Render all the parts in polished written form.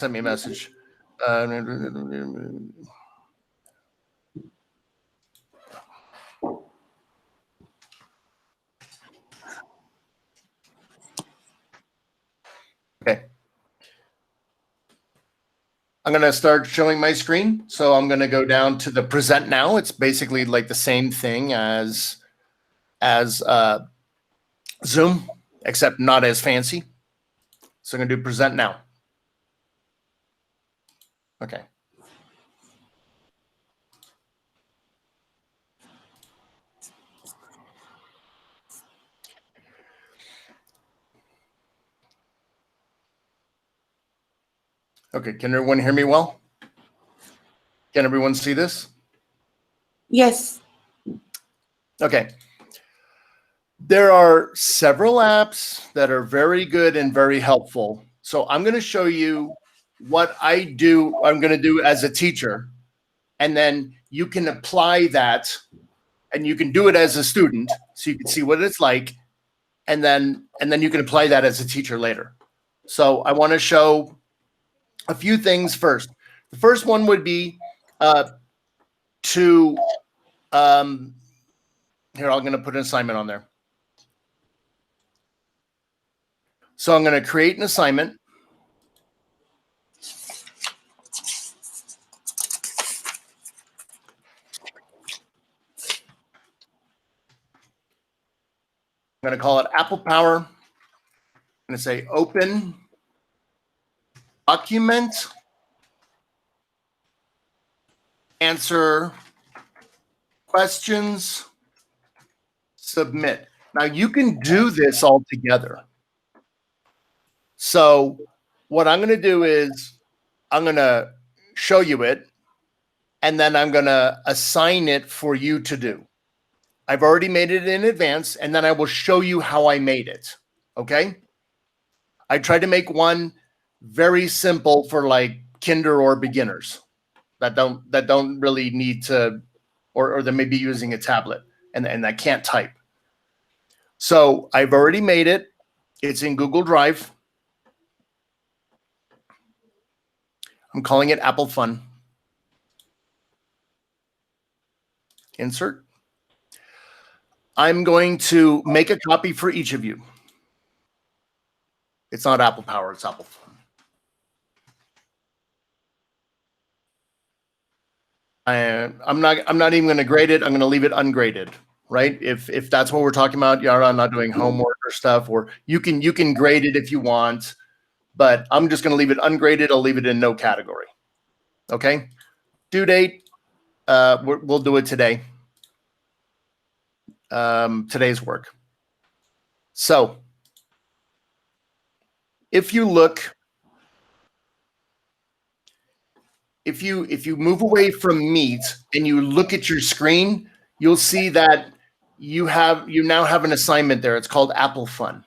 sent me a message. Okay. I'm going to start showing my screen. So I'm going to go down to the present now. It's basically like the same thing as Zoom, except not as fancy. So I'm going to do present now. Okay. Okay, can everyone hear me well? Can everyone see this? Yes. Okay. There are several apps that are very good and very helpful. So I'm going to show you what I'm going to do as a teacher, and then you can apply that, and you can do it as a student so you can see what it's like, and then you can apply that as a teacher later. So I want to show a few things first. The first one would be here, I'm going to put an assignment on there. So I'm going to create an assignment. I'm going to call it Apple Power. I'm going to say open document, answer questions, submit. Now you can do this all together. So what I'm going to do is I'm going to show you it, and then I'm going to assign it for you to do. I've already made it in advance, and then I will show you how I made it. Okay. I tried to make one very simple for like kinder or beginners that don't really need to, or they may be using a tablet and that can't type. So I've already made it. It's in Google Drive. I'm calling it Apple Fun. Insert. I'm going to make a copy for each of you. It's not Apple Power, it's Apple Fun. I'm not even going to grade it. I'm going to leave it ungraded, right? If that's what we're talking about, Yara, I'm not doing homework or stuff, or you can grade it if you want, but I'm just going to leave it ungraded. I'll leave it in no category. Okay. Due date. We'll do it today. Today's work. So if you look, if you move away from Meet and you look at your screen, you'll see that you now have an assignment there. It's called Apple Fun.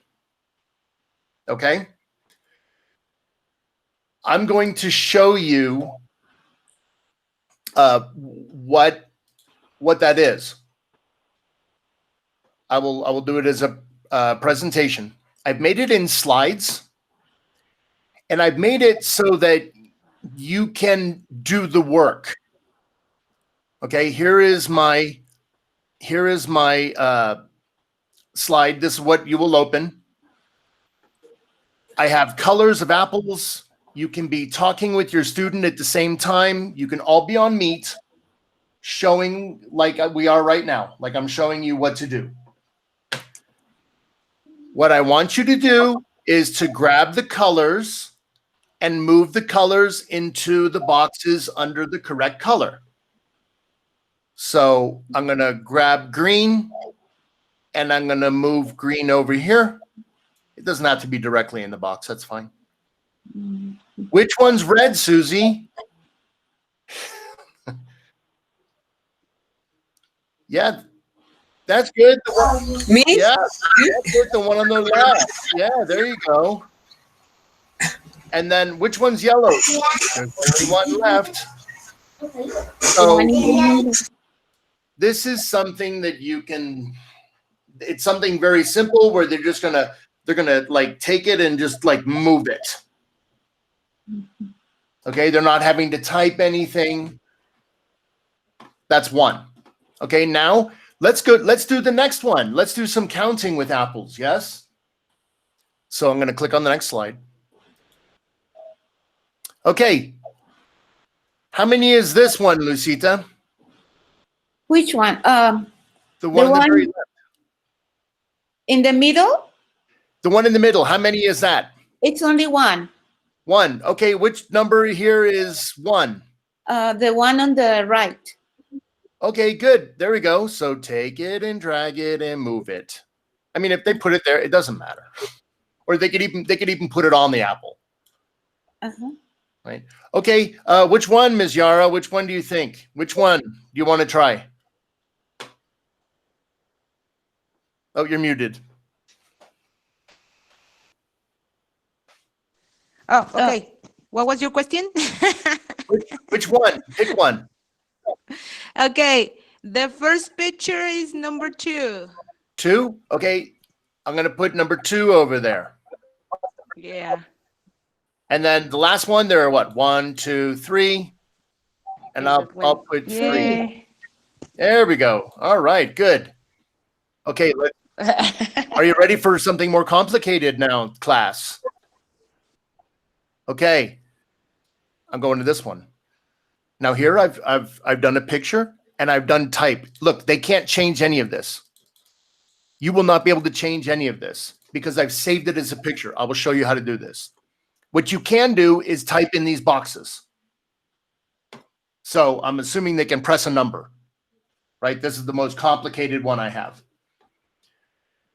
Okay. I'm going to show you what that is. I will do it as a presentation. I've made it in slides, and I've made it so that you can do the work. Okay, here is my slide. This is what you will open. I have colors of apples. You can be talking with your student at the same time. You can all be on Meet, showing like we are right now, like I'm showing you what to do. What I want you to do is to grab the colors and move the colors into the boxes under the correct color. So I'm going to grab green, and I'm going to move green over here. It doesn't have to be directly in the box. That's fine. Which one's red, Susie? Yeah, that's good. Me? Yeah, that's good. The one on the left. Yeah, there you go. And then which one's yellow? There's only one left. So this is something that you can, it's something very simple where they're gonna like take it and just like move it. Okay, they're not having to type anything. That's one. Okay, now let's do the next one. Let's do some counting with apples, yes? So I'm going to click on the next slide. Okay. How many is this one, Lucita? Which one? The one in the very left. In the middle? The one in the middle. How many is that? It's only one. One. Okay, which number here is one? The one on the right. Okay, good. There we go. So take it and drag it and move it. I mean, if they put it there, it doesn't matter. Or they could even put it on the apple. Uh-huh. Right. Okay. Which one, Ms. Yara? Which one do you think? Which one do you want to try? Oh, you're muted. Oh, okay. What was your question? Which one? Pick one. Okay. The first picture is number 2. 2? Okay. I'm going to put number 2 over there. Yeah. And then the last one, there are what? 1, 2, 3. And I'll put 3. Yay. There we go. All right, good. Okay, are you ready for something more complicated now, class? Okay. I'm going to this one. Now here I've done a picture and I've done type. Look, they can't change any of this. You will not be able to change any of this because I've saved it as a picture. I will show you how to do this. What you can do is type in these boxes. So I'm assuming they can press a number, right? This is the most complicated one I have.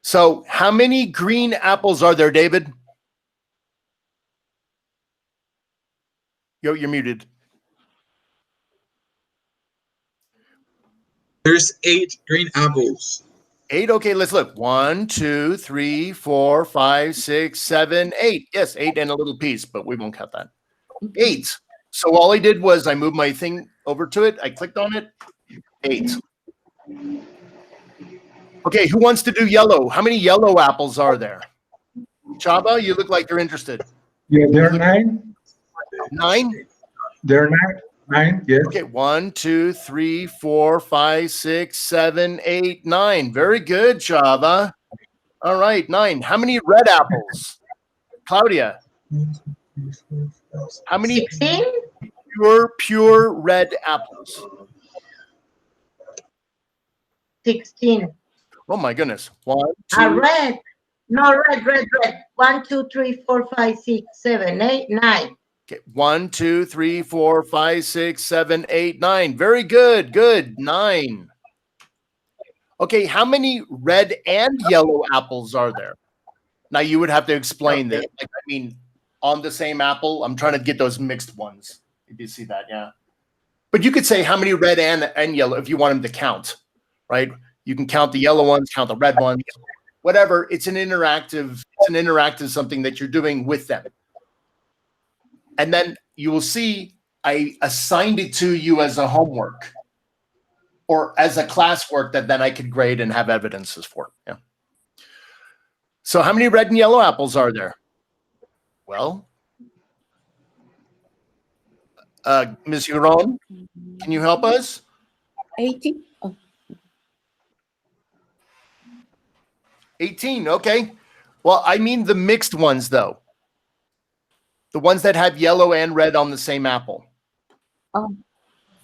So how many green apples are there, David? You're muted. There's 8 green apples. 8. Okay, let's look. 1, 2, 3, 4, 5, 6, 7, 8. Yes, 8 and a little piece, but we won't count that. 8. So all I did was I moved my thing over to it. I clicked on it. 8. Okay, who wants to do yellow? How many yellow apples are there? Chaba, you look like you're interested. Yeah, there are 9. 9? There are 9, yes. Okay, 1, 2, 3, 4, 5, 6, 7, 8, 9. Very good, Chaba. All right, 9. How many red apples? Claudia. How many 16? pure red apples? 16. Oh my goodness. 1, 2. Red. No, red. 1, 2, 3, 4, 5, 6, 7, 8, 9. Okay, 1, 2, 3, 4, 5, 6, 7, 8, 9. Very good. Good. 9. Okay, how many red and yellow apples are there? Now you would have to explain this. Like, I mean, on the same apple, I'm trying to get those mixed ones. If you see that, yeah. But you could say how many red and yellow if you want them to count, right? You can count the yellow ones, count the red ones, whatever. It's an interactive something that you're doing with them. And then you will see I assigned it to you as a homework or as a classwork that then I could grade and have evidences for. Yeah. So how many red and yellow apples are there? Well, Ms. Huron, can you help us? 80. Oh. 18, okay. Well, I mean the mixed ones, though. The ones that have yellow and red on the same apple.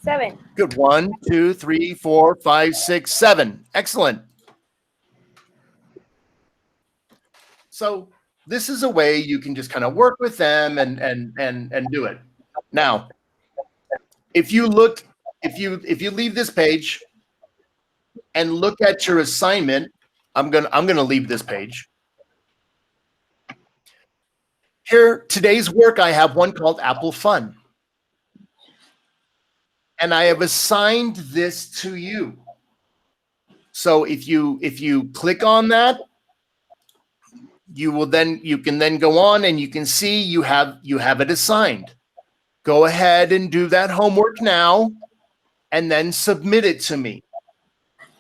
7. Good. 1, 2, 3, 4, 5, 6, 7. Excellent. So this is a way you can just kind of work with them and do it. Now, if you leave this page and look at your assignment, I'm gonna leave this page. Here, today's work, I have one called Apple Fun. And I have assigned this to you. So if you click on that, you can then go on and you can see you have it assigned. Go ahead and do that homework now and then submit it to me.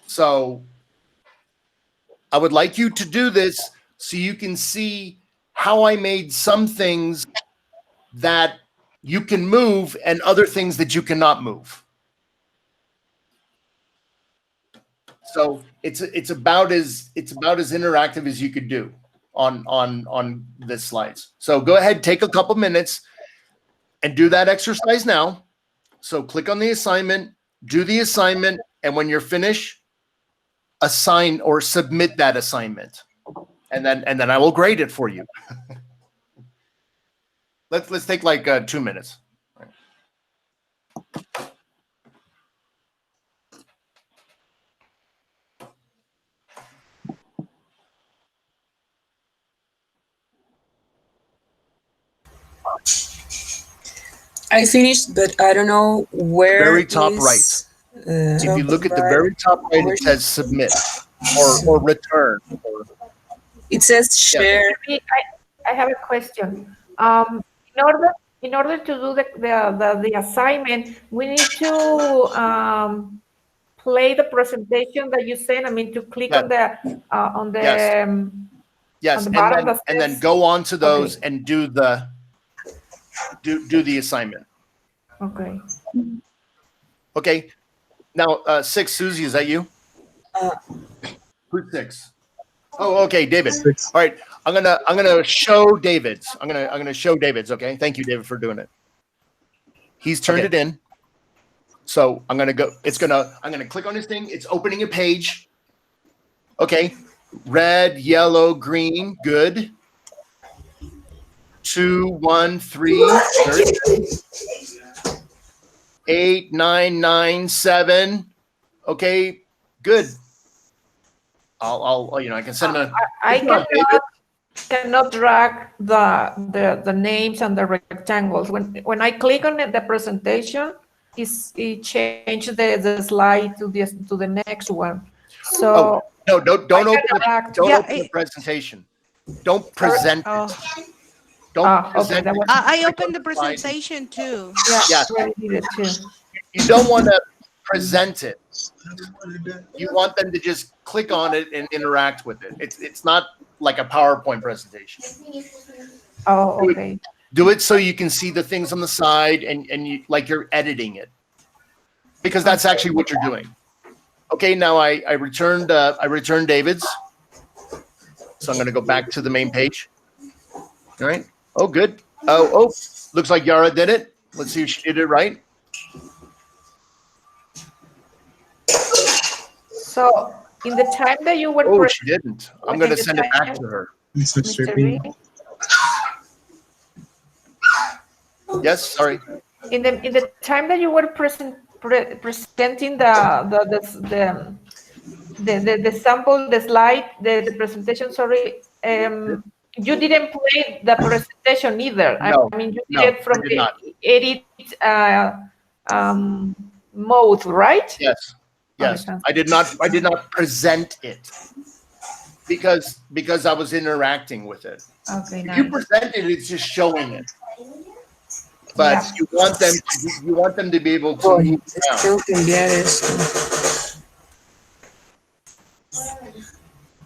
So I would like you to do this so you can see how I made some things that you can move and other things that you cannot move. So it's about as interactive as you could do on this slides. So go ahead, take a couple minutes and do that exercise now. So click on the assignment, do the assignment, and when you're finished, assign or submit that assignment. And then I will grade it for you. Let's take like 2 minutes. I finished, but I don't know where. Very top right. If you look at the very top right, it says submit or return. It says share. I have a question. In order to do the assignment, we need to play the presentation that you sent. I mean, to click on the Yes. Yes, on the bottom and then go on to those and do the assignment. Okay. Okay. Now 6, Susie, is that you? Who's 6? Oh, okay, David. 6. All right, I'm gonna show David's. I'm gonna show David's. Okay, thank you, David, for doing it. He's turned it in. So I'm gonna go. I'm gonna click on this thing. It's opening a page. Okay, red, yellow, green. Good. 2, 1, 3. 8, 9, 9, 7. Okay, good. I'll I can send him a. I cannot drag the names and the rectangles. When I click on the presentation, it changes the slide to the next one. So no, don't open the presentation. Don't present it. Oh, Don't present it. I opened the presentation too. yeah, Yeah. I did it too. You don't want to present it. You want them to just click on it and interact with it. It's not like a PowerPoint presentation. Oh, okay. Do it so you can see the things on the side and you like you're editing it, because that's actually what you're doing. Okay, now I returned David's, so I'm going to go back to the main page. All right. Oh, good. Oh, looks like Yara did it. Let's see if she did it right. So in the time that you were Oh, she didn't. I'm going to in the send it back time- to her. Mr. B, Yes, sorry. in the time that you were presenting the sample, the slide, the presentation, sorry, you didn't play the presentation either. No, I mean, you no, did it from I did the not. edit mode, right? Yes. Yes. Okay. I did not present it because I was interacting with it. Okay, If you nice. present it, it's just showing it. But Yeah. you want them to be able to Oh, move still around. can get it.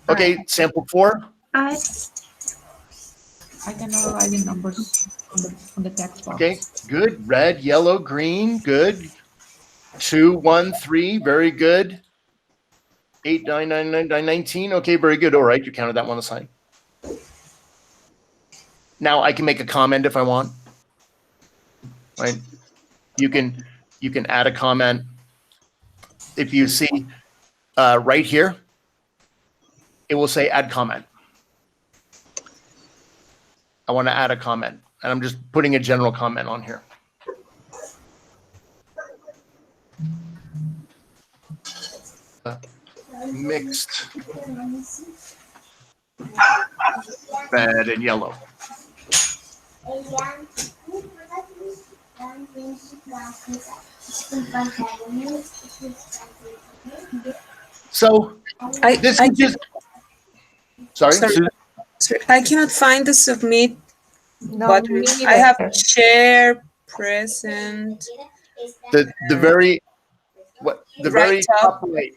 Okay, sample 4. I cannot write the numbers on the text box. Okay, good. Red, yellow, green, good. 2, 1, 3, very good. 8, 9, 9, 9, 9, 19. Okay, very good. All right, you counted that one aside. Now I can make a comment if I want. Right? You can add a comment. If you see right here, it will say add comment. I want to add a comment, and I'm just putting a general comment on here. Mixed red and yellow. So this is just sorry. Sorry, I cannot find the submit No, button. me I have neither. share, present. the very Right top top. right.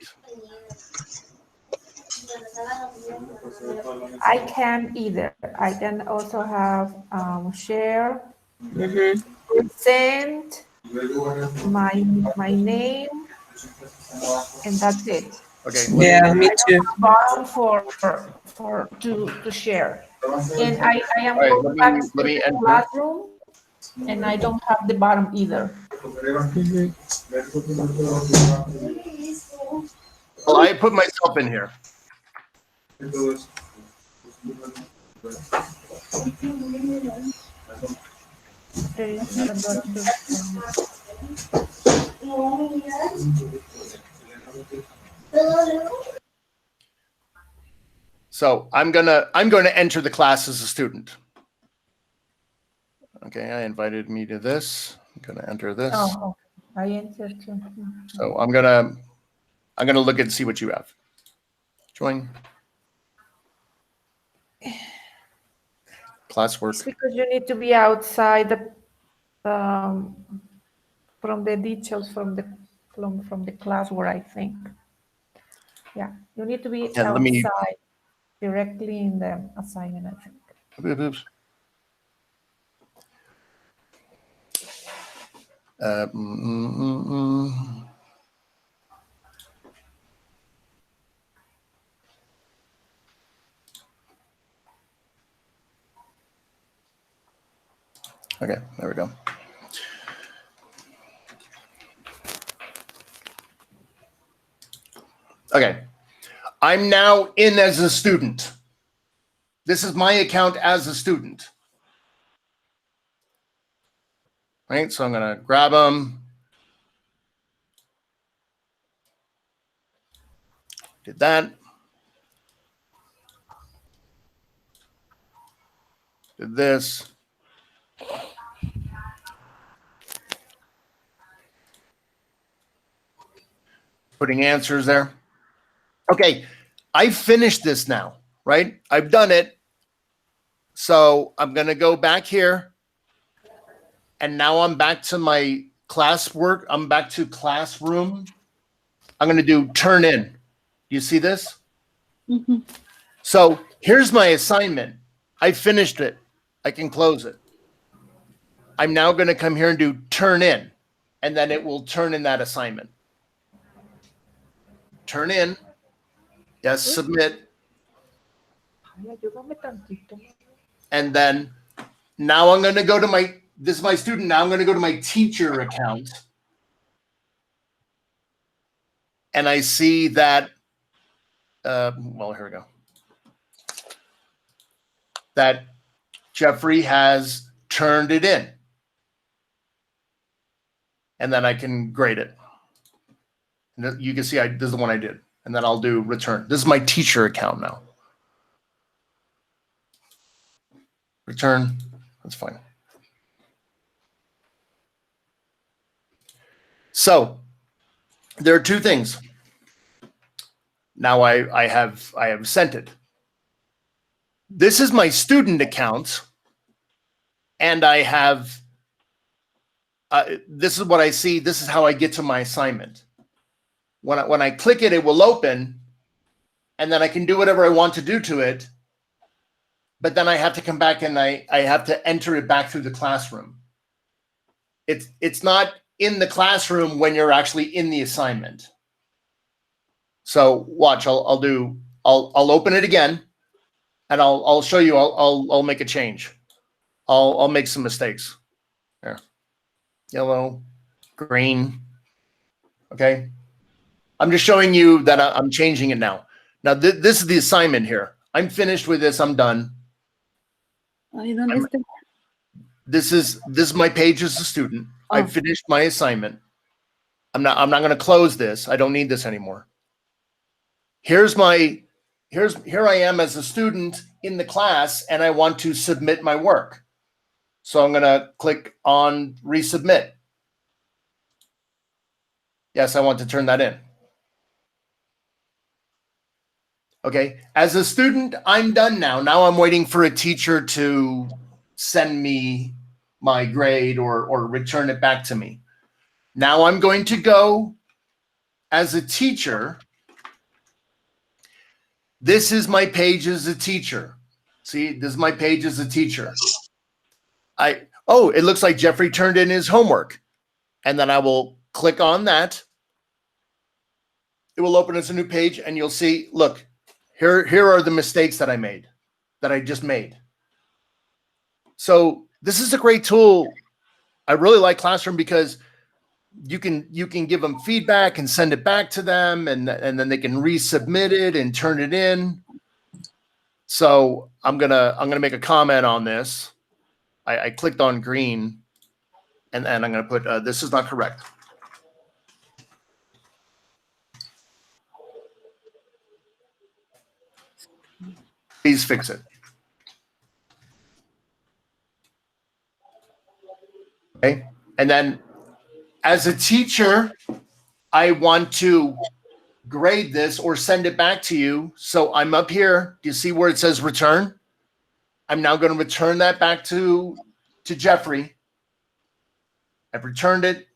I can either. I can also have share present, my name, and that's it. Okay. Yeah, me too. Bottom to share. And I am All right, going back to let me the enter. classroom, and I don't have the bottom either. Well, I put myself in here. There is a button. So I'm gonna enter the class as a student. Okay, I invited me to this. I'm gonna enter this. Oh, I entered too. So I'm gonna look and see what you have. Join. Classwork. It's because you need to be outside from the details from the class where I think. Yeah, you need to be And let me- outside directly in the assignment, I think. Oops. Okay, there we go. Okay, I'm now in as a student. This is my account as a student. Right, so I'm gonna grab them. Did that. Did this. Putting answers there. Okay, I finished this now, right? I've done it. So I'm going to go back here. And now I'm back to my classwork. I'm back to classroom. I'm going to do turn in. You see this? So here's my assignment. I finished it. I can close it. I'm now going to come here and do turn in. And then it will turn in that assignment. Turn in. Yes, submit. And then now I'm going to go to this is my student. Now I'm going to go to my teacher account. And I see that, well, here we go. That Jeffrey has turned it in. And then I can grade it. And you can see this is the one I did. And then I'll do return. This is my teacher account now. Return. That's fine. So there are two things. Now I have sent it. This is my student account, and I have. This is what I see. This is how I get to my assignment. When I click it, it will open, and then I can do whatever I want to do to it. But then I have to come back and I have to enter it back through the classroom. It's not in the classroom when you're actually in the assignment. So watch, I'll open it again, and I'll show you. I'll make a change. I'll make some mistakes. There, yellow, green. Okay, I'm just showing you that I'm changing it now. Now this is the assignment here. I'm finished with this. I'm done. This is my page as a student. Oh. I've finished my assignment. I'm not going to close this. I don't need this anymore. Here I am as a student in the class, and I want to submit my work. So I'm going to click on resubmit. Yes, I want to turn that in. Okay, as a student, I'm done now. Now I'm waiting for a teacher to send me my grade or return it back to me. Now I'm going to go as a teacher. This is my page as a teacher. See, this is my page as a teacher. oh, it looks like Jeffrey turned in his homework. And then I will click on that. It will open us a new page and you'll see, look, here are the mistakes that I just made. So this is a great tool. I really like Classroom because you can give them feedback and send it back to them, and then they can resubmit it and turn it in. So I'm gonna make a comment on this. I clicked on green, and I'm gonna put this is not correct. Please fix it. Okay, and then as a teacher, I want to grade this or send it back to you. So I'm up here. Do you see where it says return? I'm now going to return that back to Jeffrey. I've returned it.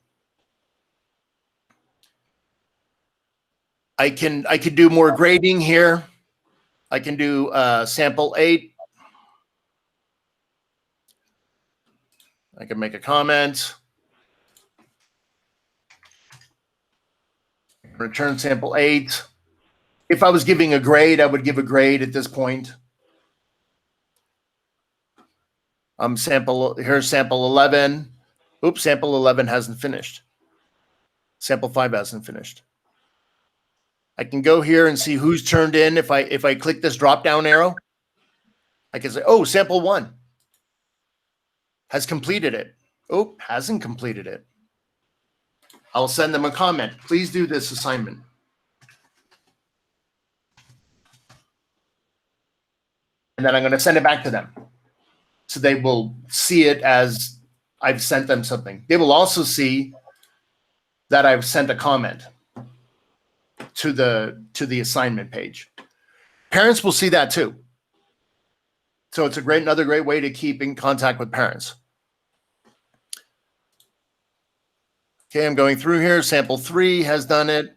I can do more grading here. I can do sample 8. I can make a comment. Return sample 8. If I was giving a grade, I would give a grade at this point. Here's sample 11. Oops, sample 11 hasn't finished. Sample 5 hasn't finished. I can go here and see who's turned in. If I click this drop down arrow, I can say, oh, sample 1 has completed it. Oh, hasn't completed it. I'll send them a comment. Please do this assignment. And then I'm going to send it back to them. So they will see it as I've sent them something. They will also see that I've sent a comment to the assignment page. Parents will see that too. So it's another great way to keep in contact with parents. Okay, I'm going through here. Sample 3 has done it.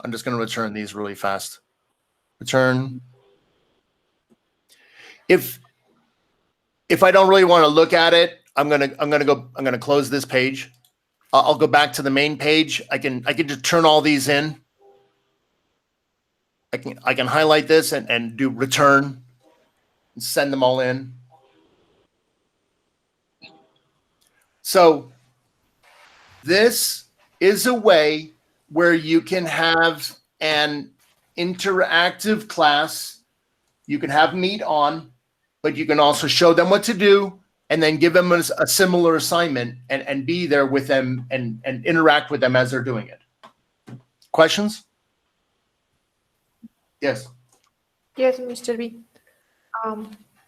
I'm just going to return these really fast. Return. If I don't really want to look at it, I'm gonna close this page. I'll go back to the main page. I can just turn all these in. I can highlight this and do return and send them all in. So this is a way where you can have an interactive class. You can have Meet on, but you can also show them what to do and then give them a similar assignment and be there with them and interact with them as they're doing it. Questions? Yes. Yes, Mr. B.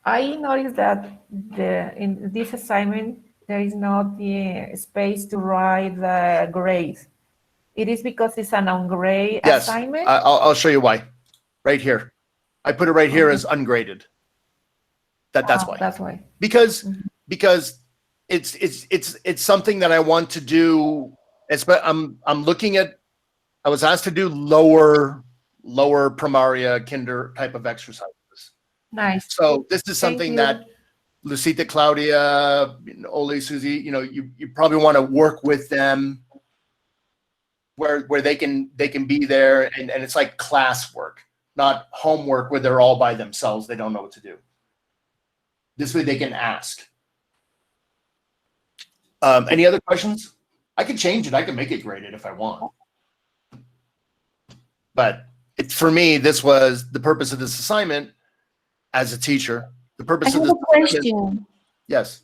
I noticed that in this assignment, there is not the space to write the grade. It is because it's an ungrade Yes. assignment? I'll show you why. Right here. I put it right here as ungraded. That's why. That's why. Because it's something that I want to do. I'm looking at. I was asked to do lower primaria, kinder type of exercises. Nice. So this is something that Lucita, Claudia, Oli, Susie, you probably want to work with them where they can be there and it's like classwork, not homework where they're all by themselves. They don't know what to do. This way they can ask. Any other questions? I can change it. I can make it graded if I want. But for me, this was the purpose of this assignment as a teacher. The purpose I of have this a question. Yes.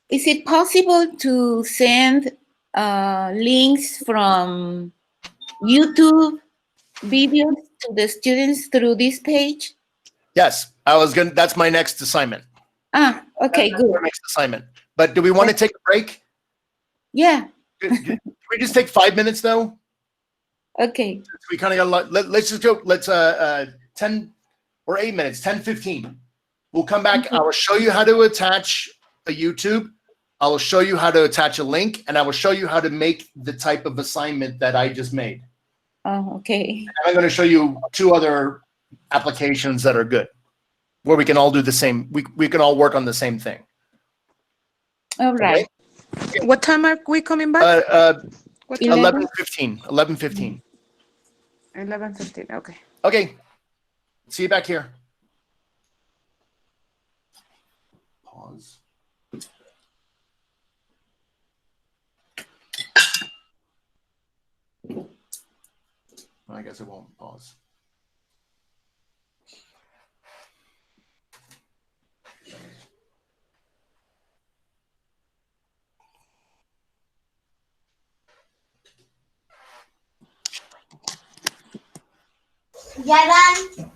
Is it possible to send links from YouTube videos to the students through this page? Yes. That's my next assignment. Okay, That's good. my next assignment. But do we want to take a break? Yeah, Can we just take 5 minutes though? okay. We kind of got let's just go. Let's 10 or 8 minutes, 10, 15. We'll come back. I will show you how to attach a YouTube. I will show you how to attach a link, and I will show you how to make the type of assignment that I just made. Oh, okay. And I'm going to show you 2 other applications that are good, where we can all do the same. We can all work on the same thing. All right. What time are we coming back? What time? 11:15. 11:15. 11:15. Okay. Okay. See you back here. Pause. I guess it won't pause. Ya dan.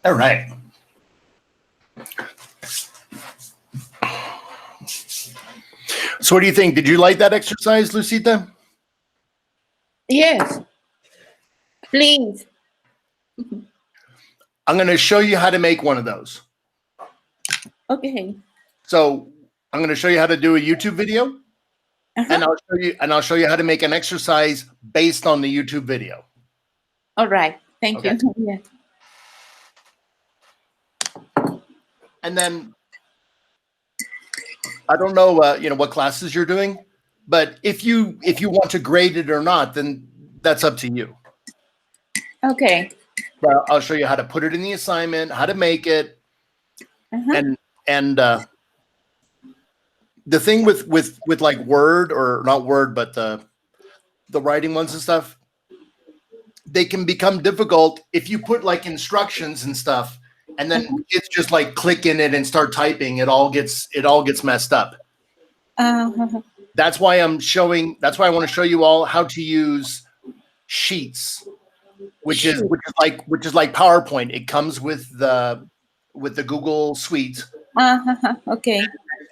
All right. So what do you think? Did you like that exercise, Lucita? Yes. Please. I'm going to show you how to make one of those. Okay. So I'm going to show you how to do a YouTube video, Uh-huh. and I'll show you how to make an exercise based on the YouTube video. All right. Thank Okay. you. Yeah. And then I don't know, what classes you're doing, but if you want to grade it or not, then that's up to you. Okay. But I'll show you how to put it in the assignment, how to make it, Uh-huh. and the thing with like Word, or not Word, but the writing ones and stuff, they can become difficult if you put like instructions and stuff, and then it's just like click in it and start typing. It all gets messed up. Uh-huh. That's why I want to show you all how to use Sheets, which is like PowerPoint. It comes with the Google Suite. Uh-huh. Okay.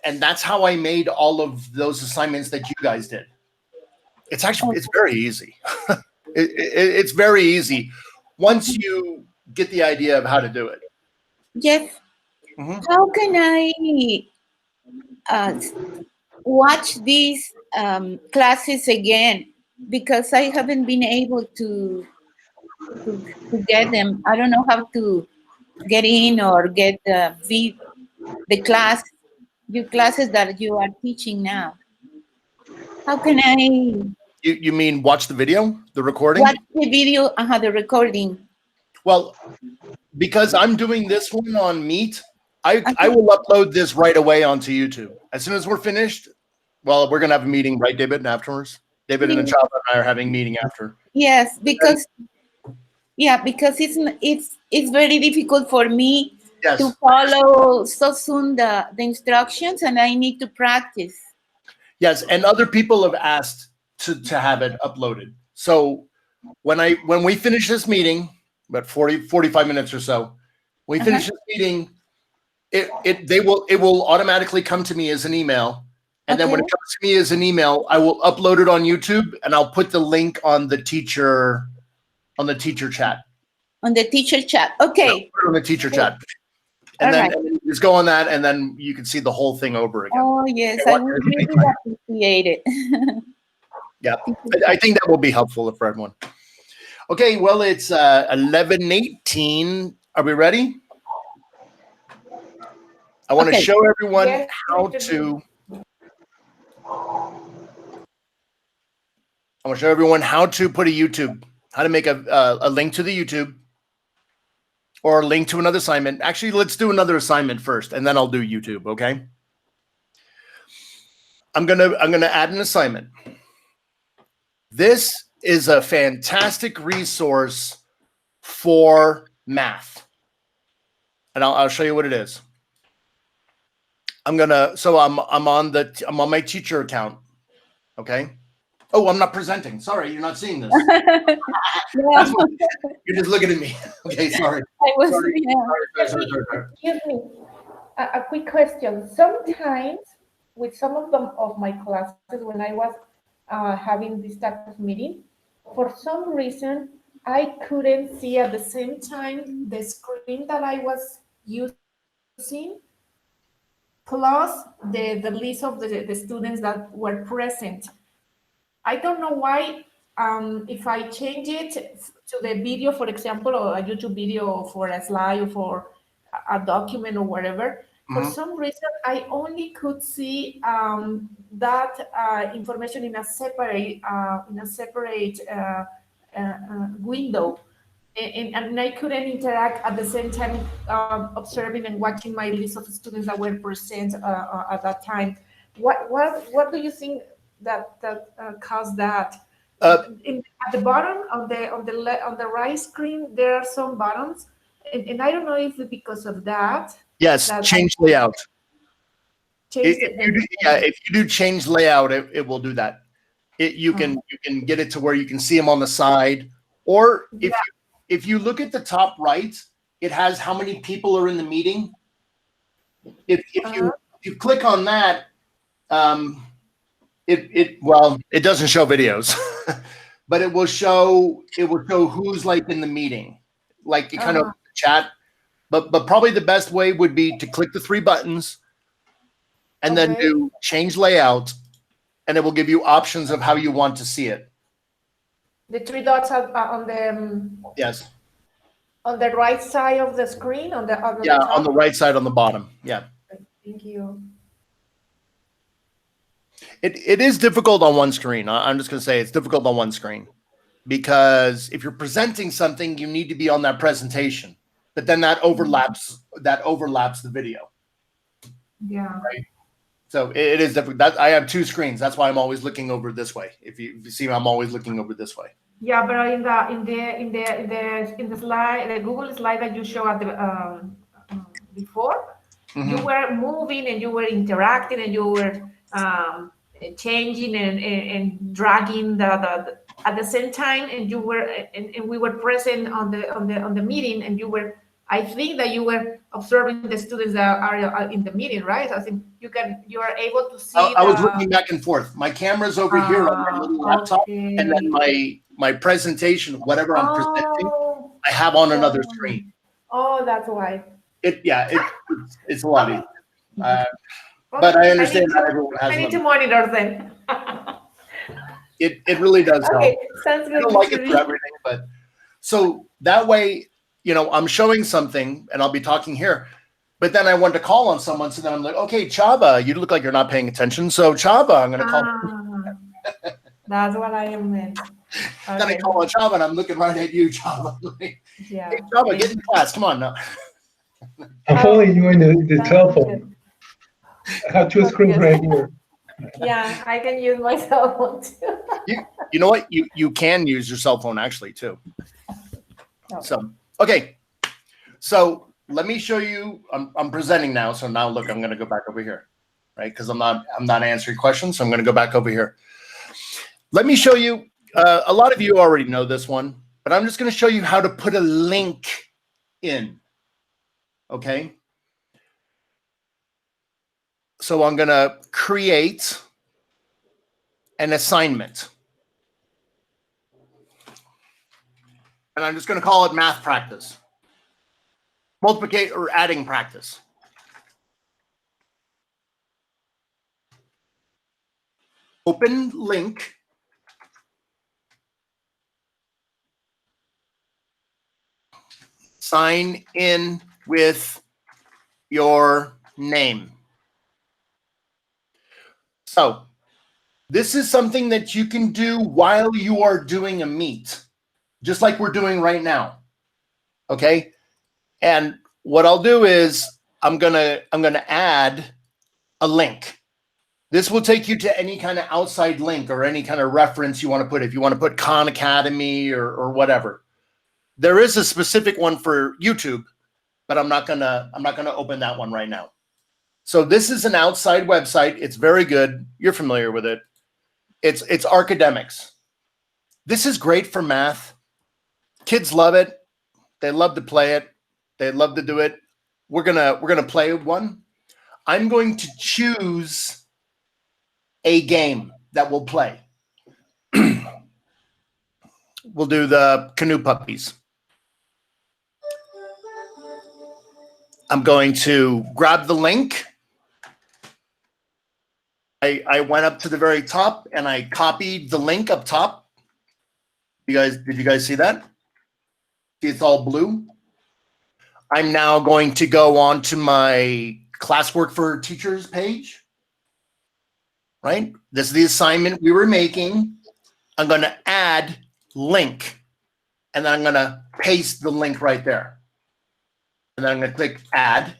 And that's how I made all of those assignments that you guys did. It's very easy. It's very easy once you get the idea of how to do it. Jeff, Mhm. how can I watch these classes again? Because I haven't been able to get them. I don't know how to get in or get the classes that you are teaching now. How can I You mean watch the video, the recording? watch the video? The recording. Well, because I'm doing this one on Meet, I will upload this right away onto YouTube. As soon as we're finished, well, we're gonna have a meeting, right, David, afterwards? David and Chava and I are having a meeting after. Yes, because it's very difficult for me Yes. to follow so soon the instructions, and I need to practice. Yes, and other people have asked to have it uploaded. So when we finish this meeting, about 45 minutes or so, when we finish this meeting, it will automatically come to me as an email. And then when it comes to me as an email, I will upload it on YouTube, and I'll put the link on the teacher chat. On the teacher chat. Okay. Yeah, put it on the teacher chat. And then you just go on that, and then you can see the whole thing over again. Oh, yes. I would really appreciate it. Yeah, I think that will be helpful for everyone. Okay, well, it's 11:18. Are we ready? I want to show everyone how to. I want to show everyone how to put how to make a link to the YouTube, or a link to another assignment. Actually, let's do another assignment first, and then I'll do YouTube. Okay. I'm gonna add an assignment. This is a fantastic resource for math, and I'll show you what it is. I'm on my teacher account. Okay. Oh, I'm not presenting. Sorry, you're not seeing this. Yeah. You're just looking at me. Okay, sorry. Sorry. Excuse me, a quick question. Sometimes with some of my classes, when I was having this type of meeting. For some reason, I couldn't see at the same time the screen that I was using, plus the list of the students that were present. I don't know why. If I change it to the video, for example, or a YouTube video for a slide or for a document or whatever, for some reason, I only could see that information in a separate window, and I couldn't interact at the same time, observing and watching my list of students that were present at that time. What do you think that caused that? At the bottom on the right screen, there are some buttons, and I don't know if it's because of that. Yes, change layout. Change If you do change layout, it will do that. You can get it to where you can see them on the side, or if you look at the top right, it has how many people are in the meeting. If you click on that, it doesn't show videos, but it will show who's like in the meeting, like you kind of chat. But probably the best way would be to click the three buttons and then do change layout, and it will give you options of how you want to see it. The three dots are on the yes, on the right side of the screen, on the on the right side on the bottom. Yeah. Thank you. It is difficult on one screen. I'm just going to say it's difficult on one screen, because if you're presenting something, you need to be on that presentation, but then that overlaps the video. Yeah. Right. So it is difficult. That I have two screens. That's why I'm always looking over this way. If you see, I'm always looking over this way. Yeah, but in the slide, the Google slide that you showed at the before, you were moving and you were interacting and you were changing and dragging the at the same time, and you were and we were present on the meeting, and you were, I think that you were observing the students that are in the meeting, right? I think you are able to see. I was looking back and forth. My camera's over here on my little laptop, and then my presentation, whatever I'm presenting, I have on another screen. Oh, that's why. It's a lot easier. But I understand not everyone has. I need to monitor them. It really does help. Okay, sounds good. I don't like it for everything, but so that way, I'm showing something and I'll be talking here, but then I want to call on someone. So then I'm like, okay, Chava, you look like you're not paying attention. So Chava, I'm going to call. That's what I meant. Then I call on Chava and I'm looking right at you, Chava. Yeah. Hey, Chava, get in class. Come on now. I'm following you in the telephone. I have two screens right here. Yeah, I can use my cell phone too. You know what? You can use your cell phone actually too. So, okay. So let me show you, I'm presenting now. So now look, I'm going to go back over here, right? Because I'm not answering questions. So I'm going to go back over here. Let me show you, a lot of you already know this one, but I'm just going to show you how to put a link in. Okay. So I'm going to create an assignment. And I'm just going to call it math practice. Multiplication or adding practice. Open link. Sign in with your name. So this is something that you can do while you are doing a meet, just like we're doing right now. Okay. And what I'll do is I'm gonna add a link. This will take you to any kind of outside link or any kind of reference you want to put. If you want to put Khan Academy or whatever, there is a specific one for YouTube, but I'm not gonna open that one right now. So this is an outside website. It's very good. You're familiar with it. It's academics. This is great for math. Kids love it. They love to play it. They love to do it. We're gonna play one. I'm going to choose a game that we'll play. We'll do the canoe puppies. I'm going to grab the link. I went up to the very top and I copied the link up top. Did you guys see that? See, it's all blue. I'm now going to go on to my classwork for teachers page. Right? This is the assignment we were making. I'm going to add link. And then I'm going to paste the link right there. And then I'm going to click add.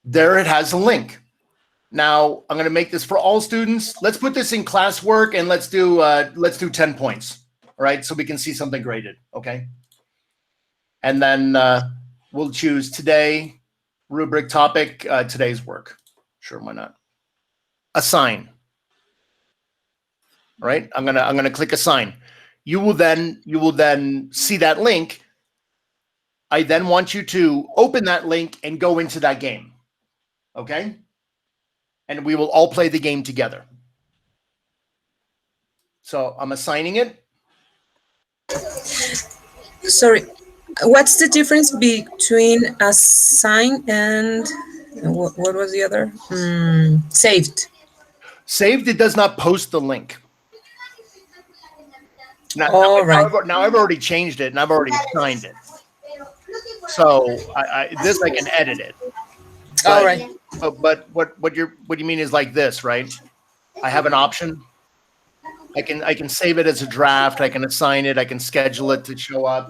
There it has a link. Now I'm going to make this for all students. Let's put this in classwork and let's do 10 points. All right, so we can see something graded. Okay. And then we'll choose today, rubric topic, today's work. Sure, why not? Assign. All right, I'm gonna click assign. You will then see that link. I then want you to open that link and go into that game. Okay? And we will all play the game together. So I'm assigning it. Sorry, what's the difference between assign and what was the other? Saved. Saved, it does not post the link. Now I've already changed it and I've already assigned it. So I can edit it. But, all right. But what you mean is like this, right? I have an option. I can save it as a draft. I can assign it. I can schedule it to show up.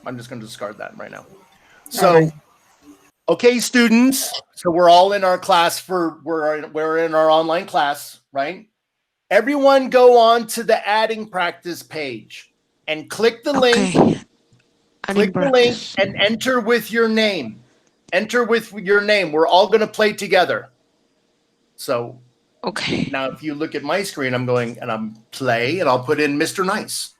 I'm just going to discard that right now. So, okay, students. So we're all in our class we're in our online class, right? Everyone go on to the adding practice page and click the link. Click the link and enter with your name. Enter with your name. We're all going to play together. So, Okay. now if you look at my screen, I'm play and I'll put in Mr. Nice.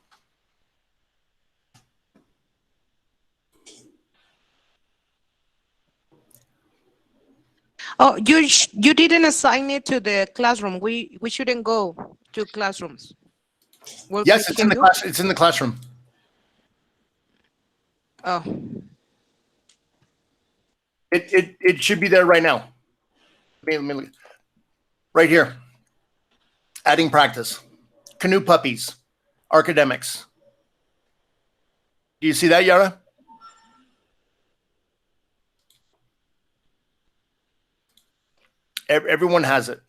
Oh, you didn't assign it to the classroom. We shouldn't go to classrooms. Yes, it's in the class. It's in the classroom. Oh. It should be there right now. Let me look. Right here. Adding practice. Canoe puppies. Academics. Do you see that, Yara? Everyone has it.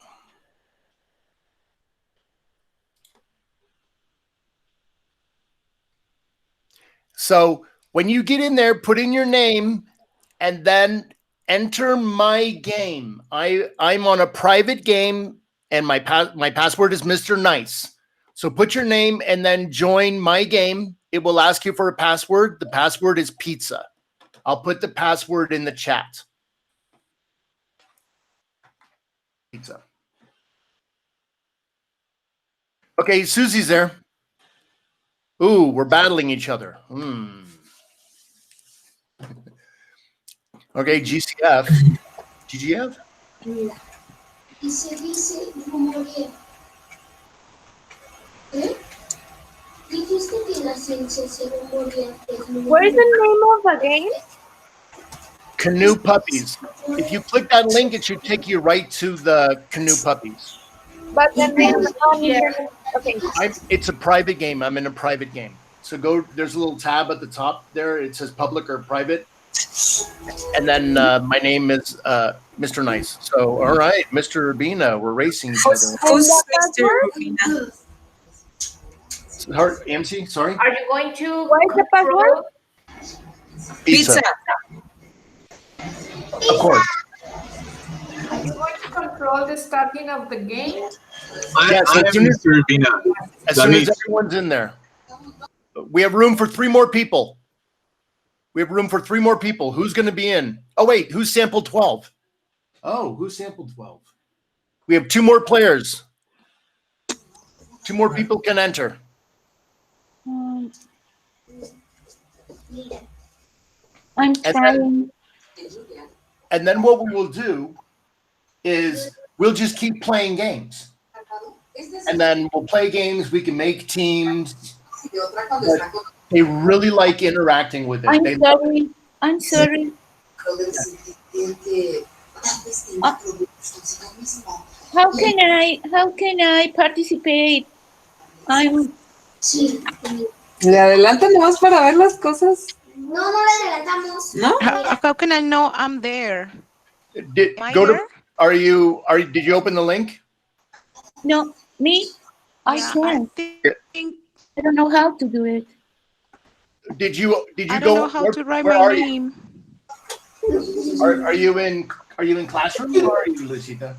So when you get in there, put in your name and then enter my game. I'm on a private game and my password is Mr. Nice. So put your name and then join my game. It will ask you for a password. The password is pizza. I'll put the password in the chat. Pizza. Okay, Susie's there. Ooh, we're battling each other. Okay, GCF. GGF? What is the name of the game? Canoe Puppies. If you click that link, it should take you right to the Canoe Puppies. But the name on here. Okay. It's a private game. I'm in a private game. So there's a little tab at the top there. It says public or private. And then my name is Mr. Nice. So, all right, Mr. Urbina, we're racing each other. Who's Mr. Urbina? AMC, sorry? Are you going to What is the password? Pizza. Of course. Are you going to control the starting of the game? Yes, I am Mr. Urbina. As soon as everyone's in there. We have room for 3 more people. Who's going to be in? Oh, wait, who's sample 12? Oh, who's sample 12? We have 2 more players. 2 more people can enter. I'm trying. And then what we will do is we'll just keep playing games. and then we'll play games. We can make teams. But they really like interacting with it. They love it. I'm sorry. How can I participate? I'm ¿Le adelantan nomás para ver las cosas? No, no le adelantamos. ¿No? How can I know I'm there? Did Am I go to? there? Did you open the link? no me. I Yeah, can't. think I don't know how to do it. Did you I go? don't know how to write where my are you? name. Are you in classroom or are you, Lucita?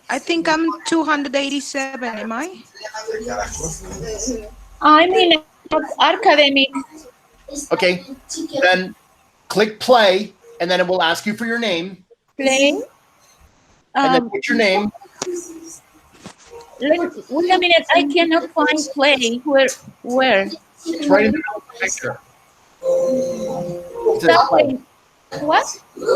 I think I'm 287. Am I? I'm in academic. Okay, then click play, and then it will ask you for your name, Play. and then put your name. Wait a minute. I cannot find play. Where? It's right in the middle of the picture. It says That play. way. What? Right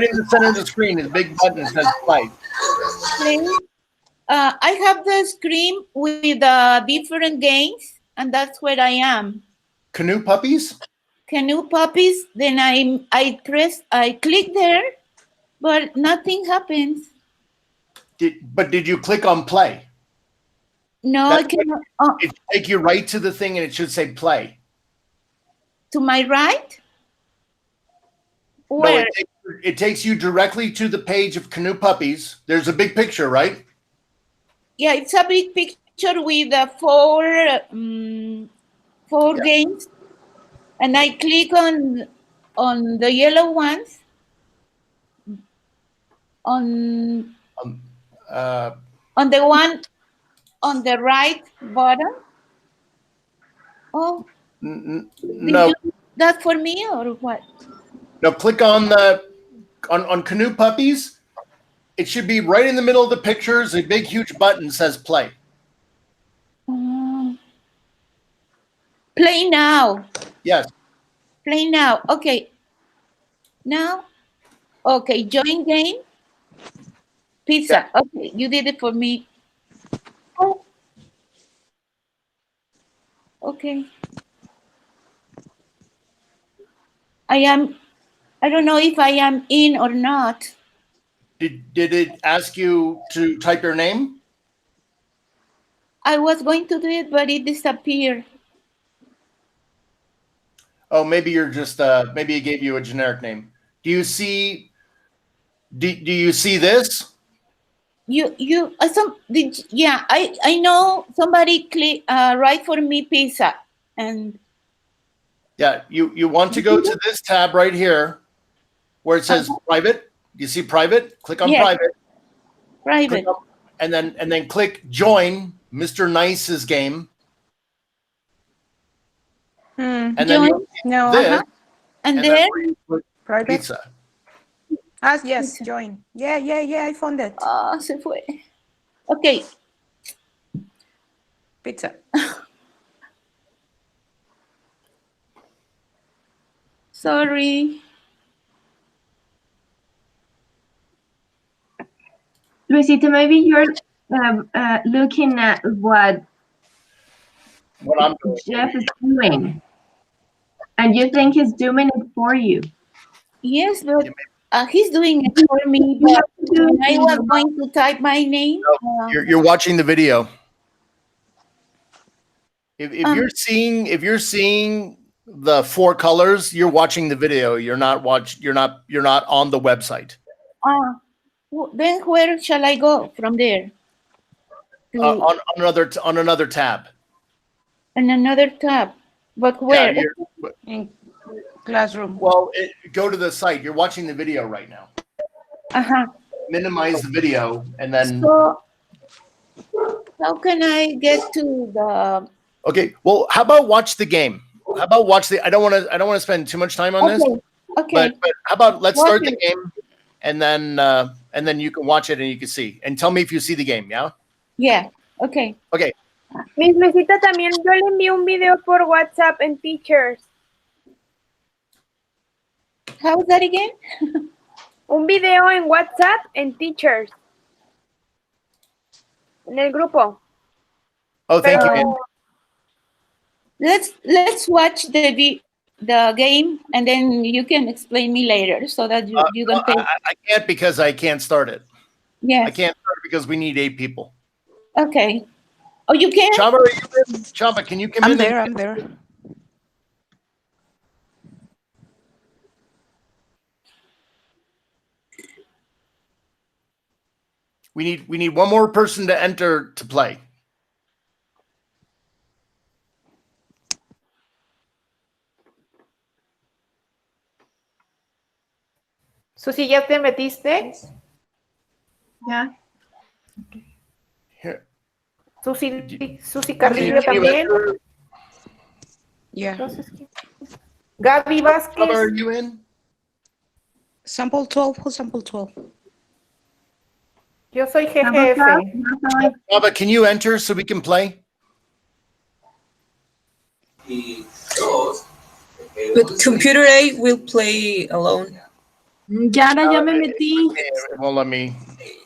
in the center of the screen is a big button that says play. Play. I have the screen with different games, and that's where I am. Canoe puppies? Canoe puppies. Then I click there, but nothing happens. Did you click on play? No, I cannot. It should take you right to the thing and it should say play. To my right? No, Where? it takes you directly to the page of Canoe Puppies. There's a big picture, right? Yeah, it's a big picture with four games, and I click on the yellow ones. On the one on the right bottom. Oh, No, did you do that for me or what? no. Click on on Canoe Puppies. It should be right in the middle of the pictures. A big, huge button says play. Play now. Yes. Play now. Okay. Now. Okay. Join game. Pizza. Okay. You did it for me. Oh. Okay. I don't know if I am in or not. Did it ask you to type your name? I was going to do it, but it disappeared. Oh, maybe you're just maybe it gave you a generic name. Do you see this? I know somebody write for me pizza, and Yeah, you want to go to this tab right here where it says private. Do you see private? Click on Yes. private. private. Click on, and then click join Mr. Nice's game. And then Join. you'll see No. this, And and then then where you put Private. pizza. Yes, join. Yeah, I found it. se fue. Okay. Pizza. Sorry. Luisita, maybe you're looking at what What I'm doing. Jeff is doing, and you think he's doing it for you. Yes, but he's doing it for me. But when I was going to type my name. You're watching the video. If you're seeing the four colors, you're watching the video. You're not on the website. Then where shall I go from there? On another tab. On another tab. But where? Yeah, In classroom. well, go to the site. You're watching the video right now. Minimize the video, and then. So, how can I get to the? Okay. Well, how about watch the game? How about watch the? I don't want to spend too much time on this. Okay. But how about let's start the game, and then you can watch it and you can see, and tell me if you see the game. Yeah. Yeah. Okay. Okay. Miss Luisita, también yo le envié un video por WhatsApp en Teachers. How's that again? Un video en WhatsApp en Teachers. En el grupo. Oh, thank you. Pero- Ann. Let's watch the game and then you can explain me later so that you don't take. I can't because I can't start it. Yes. I can't start it because we need 8 people. Okay. Oh, you can? Chamba, are you in? Chamba, can you come I'm in? there, I'm there. We need one more person to enter to play. Susi, ¿ya te metiste? Yeah. Here. Susi Carrillo Can you también. enter? Yeah. Entonces, Gaby Chamba, are Vázquez. you in? Sample 12, who's sample 12? Yo soy Number GGF. 12, no soy. Chamba, can you enter so we can play? But computer A will play alone. Yara, ya me metí. It won't let me.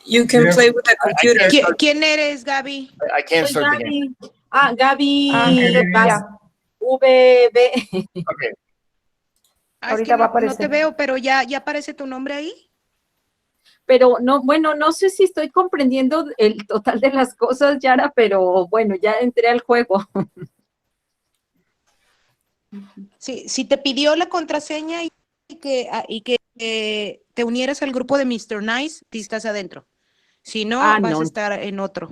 You can Yeah. play with the computer. ¿Quién eres, Gaby? I can't Soy start the game. Gaby. Ah, Gaby. Ya. VB. Okay. Ah, es Ahorita que va a no te aparecer. veo, pero ya aparece tu nombre ahí. Pero no, bueno, no sé si estoy comprendiendo el total de las cosas, Yara, pero bueno, ya entré al juego. Sí, si te pidió la contraseña y que te unieras al grupo de Mr. Nice, tú estás adentro. Si no, vas no. a estar en otro.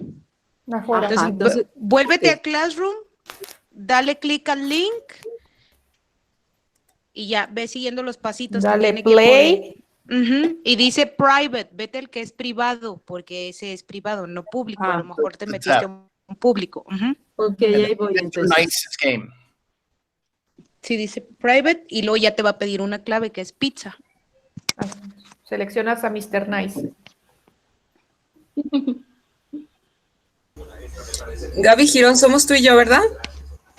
Afuera. Entonces, entonces, vuélvete ok. a Classroom, dale clic al link y ya, ve siguiendo los pasitos. que Dale tiene que play. Ujú, y dice private, vete el que es privado, porque ese es privado, no público. A lo mejor te metiste a un público. Ujú. Ok, ahí voy Mr. entonces. Nice's game. Sí, dice private y luego ya te va a pedir una clave que es pizza. Seleccionas a Mr. Nice. Gaby Girón, somos tú y yo, ¿verdad?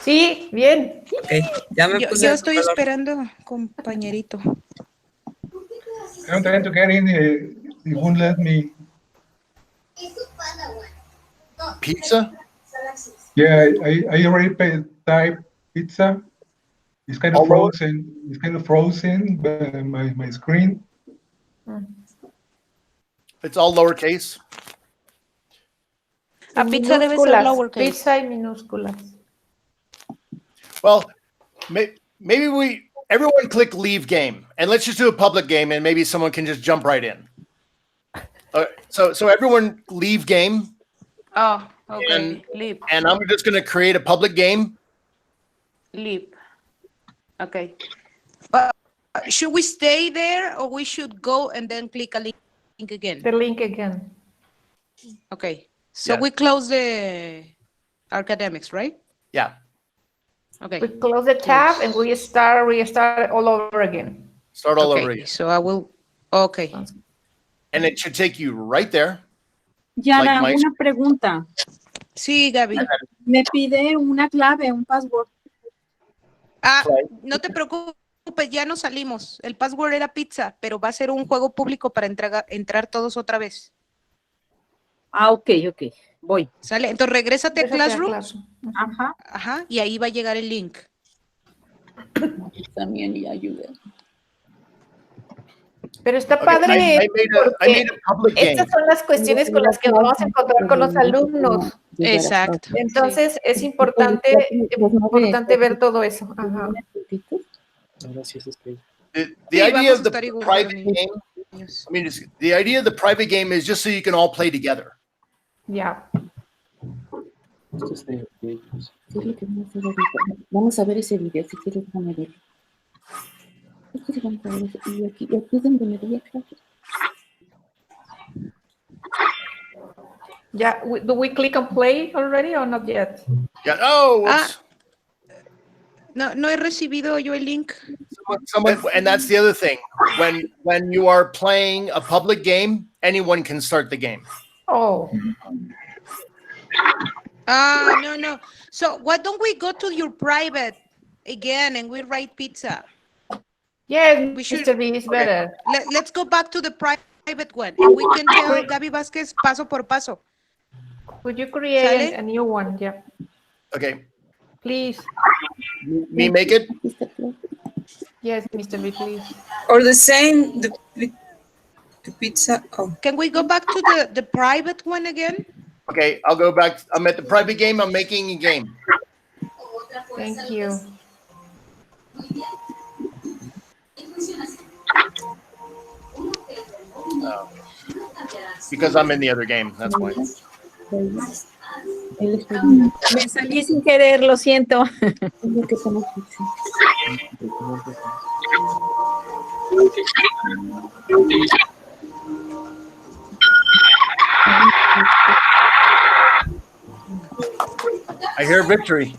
Sí, bien. Ok, ya me puse Yo el estoy jugador. esperando, compañerito. I'm trying to get in. It won't let me. Pizza? Yeah, I already type pizza. It's kind of All over? frozen. It's kind of frozen by my screen. It's all lowercase. A pizza debe ser Minúsculas. lowercase. Pizza y minúsculas. Well, maybe everyone click leave game and let's just do a public game and maybe someone can just jump right in. So everyone leave game Oh, okay. And- Leave. and I'm just going to create a public game. Leave. Okay. Should we stay there or we should go and then click a link again? The link again. Okay. So Yeah. we close the academics, right? Yeah. Okay. We close the tab and we restart all over again. Start all Okay, over again. so I will, okay. And it should take you right there. Yara, Like my- una pregunta. Sí, Gaby. Me pide una clave, un password. Ah, Right. no te preocupes, ya nos salimos. El password era pizza, pero va a ser un juego público para entrar todos otra vez. Ah, ok, voy. ¿Sale? Entonces regrésate a Regrésate a Classroom. Classroom. Ajá. Ajá, y ahí va a llegar el link. También y ayuda. Pero está Okay, padre. I made a porque public game. estas son las cuestiones con las que nos vamos a encontrar con los alumnos. Exacto. Entonces es importante ver todo eso. Ajá. The Sí, idea vamos of a the estar igual private con game, niños. I mean, the idea of the private game is just so you can all play together. Ya. Vamos a ver ese video, si quieres, déjame ver. Vamos a ver ese video aquí. Y aquí es donde me voy a clase. Ya. Do we click on play already or not yet? Yeah. Oh, whoops. No he recibido yo el link. And that's the other thing. When you are playing a public game, anyone can start the game. Oh. No. So why don't we go to your private again and we write pizza? Yes, We should- Mr. B is better. Let's go back to the private one. And we can tell Gaby Vasquez paso por paso. Could you create ¿Sale? a new one? Yeah, Okay. please. Me make it? Yes, Mr. B, please. Or the same, the pizza. Oh, Can we go back to the private one again? Okay, I'll go back. I'm at the private game. I'm making a game. Thank you. Because I'm in the other game. That's why. Me salí sin querer, lo siento. I hear victory.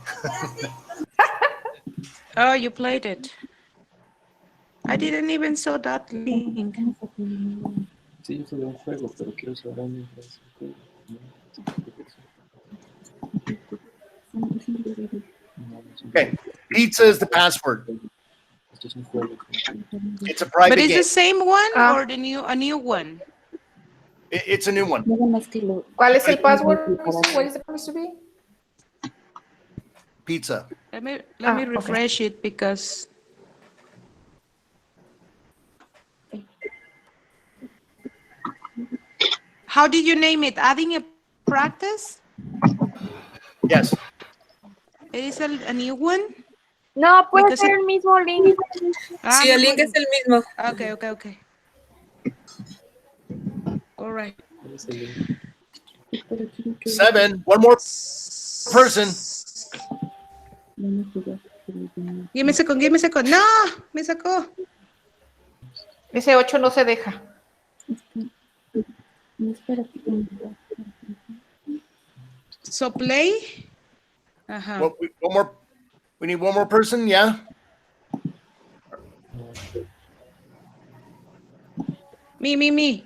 Oh, you played it. I didn't even saw that link. Sí, yo subí un juego, pero quiero usar una infraestructura. Okay. Pizza is the password. It's a private But is game. the same one Ah. or a new one? It's a new one. ¿Cuál es el password? What is the supposed to be? Pizza. Let me Okay. refresh it because how did you name it? Adding a practice? Yes. It is a new one? No, puede Because ser it- el mismo link. sí, el link es el mismo. Okay. All right. 7. One more person. Give me a second. No, me sacó. Ese 8 no se deja. So play. Ajá. One more. We need one more person. Yeah. Me.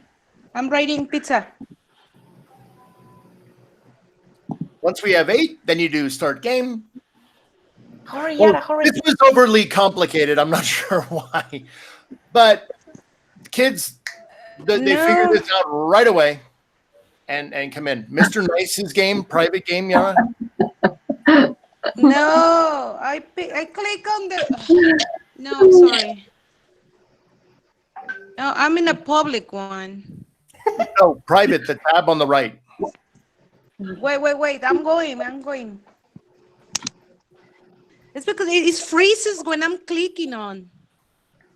I'm writing pizza. Once we have 8, then you do start game. Hurry, Well, Yara, hurry. this was overly complicated. I'm not sure why, but kids, they figure No. this out right away and come in. Mr. Nice's game, private game, Yara. No, I click on the. No, I'm sorry. No, I'm in a public one. No, private. The tab on the right. Wait. I'm going. It's because it freezes when I'm clicking on.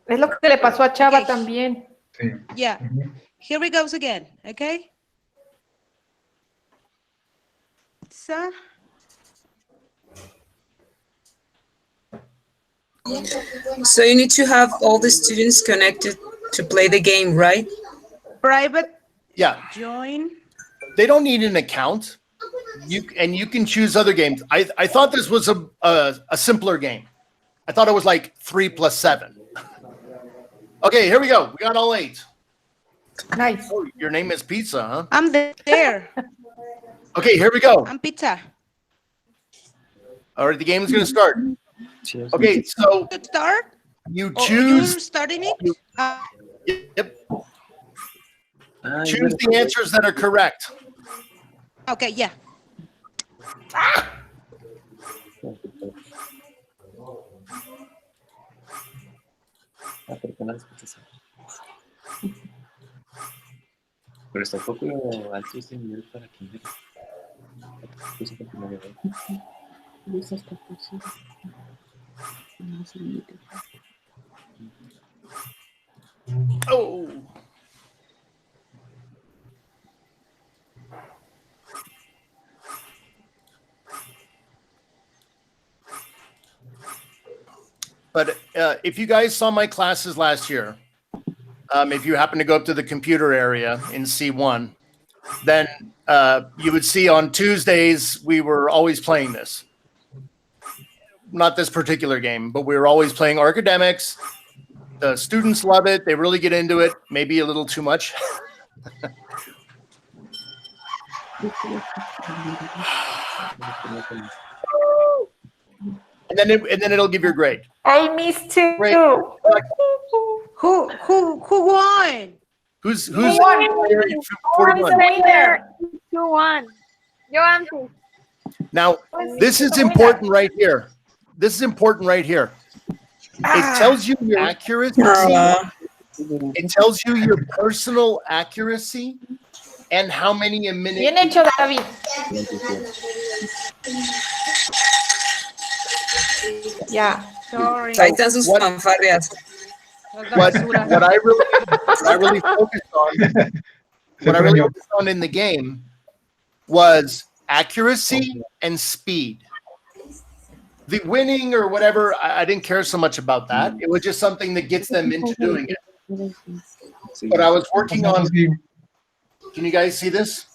Es lo que le pasó a Chava Okay. también. Sí. Yeah. Here we goes again. Okay. So. So you need to have all the students connected to play the game, right? Private Yeah, join. they don't need an account. You can choose other games. I thought this was a simpler game. I thought it was like 3 + 7. Okay, here we go. We got all 8. Nice. Oh, your name is Pizza, huh? I'm there. Okay, here we go. I'm pizza. All right, the game is going to start. Okay, so To start? you Oh, you're choose. starting it? Yep. Choose the answers that are correct. Okay, yeah. Pero está un poco alto este nivel para kinder. Oh. But if you guys saw my classes last year, if you happen to go up to the computer area in C1, then you would see on Tuesdays, we were always playing this. Not this particular game, but we were always playing Archidemics. The students love it. They really get into it, maybe a little too much. and then it'll give your grade. I missed two. Great. Who won? Who's won? 41? Winner. 2-1. Yo antes. Now, this is important right here. This is important right here. It tells you your accuracy. It tells you your personal accuracy and how many a minute. Bien hecho, David. Yeah. Sorry. Ahí están sus What- fanfarrias. What I really focused on, what I really focused on in the game was accuracy and speed. The winning or whatever, I didn't care so much about that. It was just something that gets them into doing it. But I was working on, can you guys see this?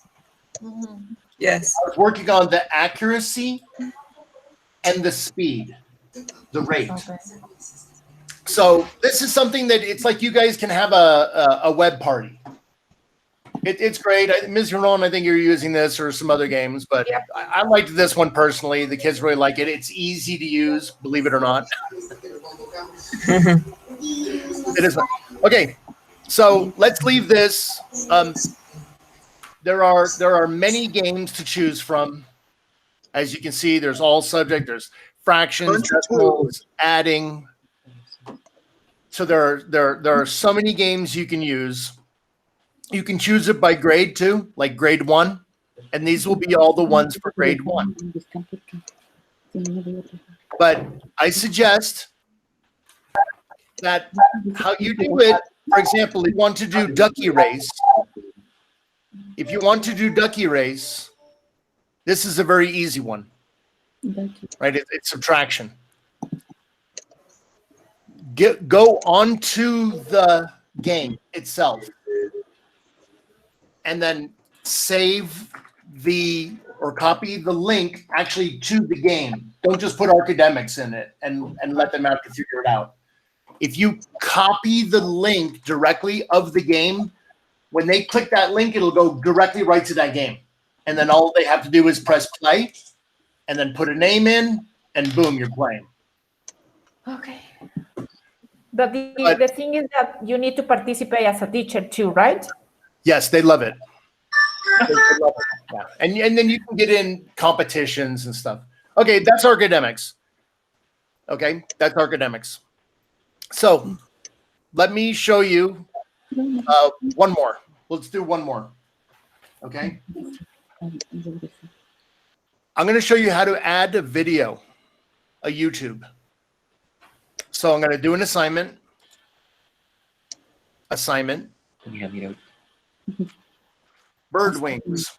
Yes. I was working on the accuracy and the speed, the rate. Okay. So this is something that it's like you guys can have a web party. It's great. Ms. Huron, I think you're using this or some other games, but Yep. I liked this one personally. The kids really like it. It's easy to use, believe it or not. It is. Okay, so let's leave this. There are many games to choose from. As you can see, there's all subject. There's fractions, decimals, adding. So there are so many games you can use. You can choose it by grade too, like grade 1, and these will be all the ones for grade 1. But I suggest that how you do it, for example, if you want to do ducky race, this is a very easy one, right? It's subtraction. Go onto the game itself and then save or copy the link actually to the game. Don't just put academics in it and let them have to figure it out. If you copy the link directly of the game, when they click that link, it'll go directly right to that game. And then all they have to do is press play and then put a name in and boom, you're playing. Okay. But the thing is that you need to participate as a teacher too, right? Yes, they love it. They love it. Yeah. And then you can get in competitions and stuff. Okay, that's academics. Okay, that's academics. So let me show you one more. Let's do one more. Okay. I'm going to show you how to add a video, a YouTube. So I'm going to do an assignment. Bird wings.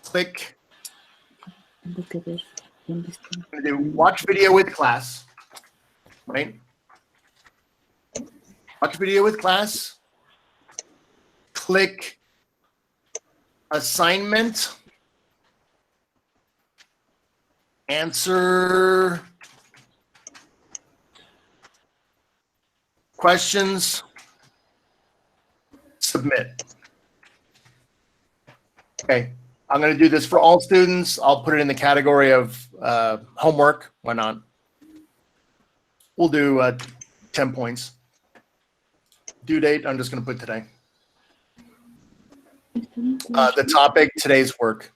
Click. I'm going to do watch video with class. Right? Watch video with class. Click assignment. Answer questions. Submit. Okay, I'm going to do this for all students. I'll put it in the category of homework. Why not? We'll do 10 points. Due date, I'm just going to put today. The topic, today's work.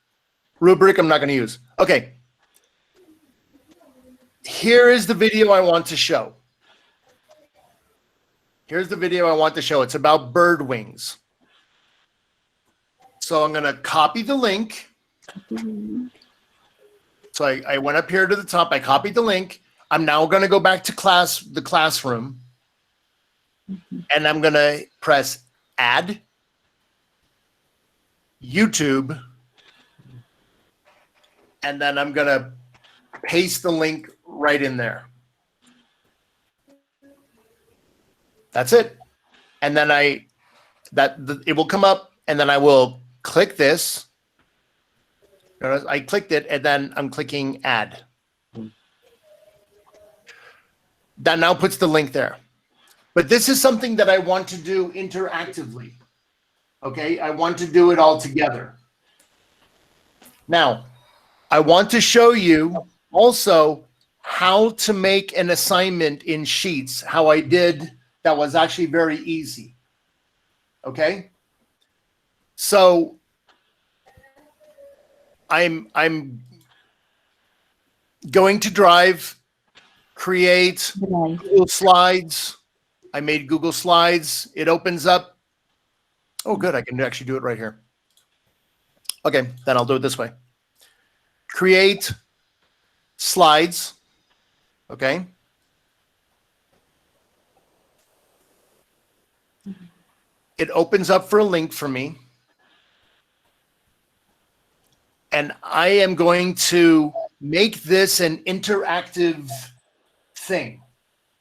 Rubric, I'm not going to use. Okay. Here is the video I want to show. Here's the video I want to show. It's about bird wings. So I'm going to copy the link. So I went up here to the top. I copied the link. I'm now going to go back to the classroom. And I'm going to press add YouTube. And then I'm going to paste the link right in there. That's it. And then it will come up and then I will click this. Notice I clicked it and then I'm clicking add. That now puts the link there. But this is something that I want to do interactively. Okay, I want to do it all together. Now, I want to show you also how to make an assignment in Sheets, how I did. That was actually very easy. Okay. So I'm going to Drive, create Google Slides. I made Google Slides. It opens up. Oh, good. I can actually do it right here. Okay, then I'll do it this way. Create slides. Okay. It opens up for a link for me. And I am going to make this an interactive thing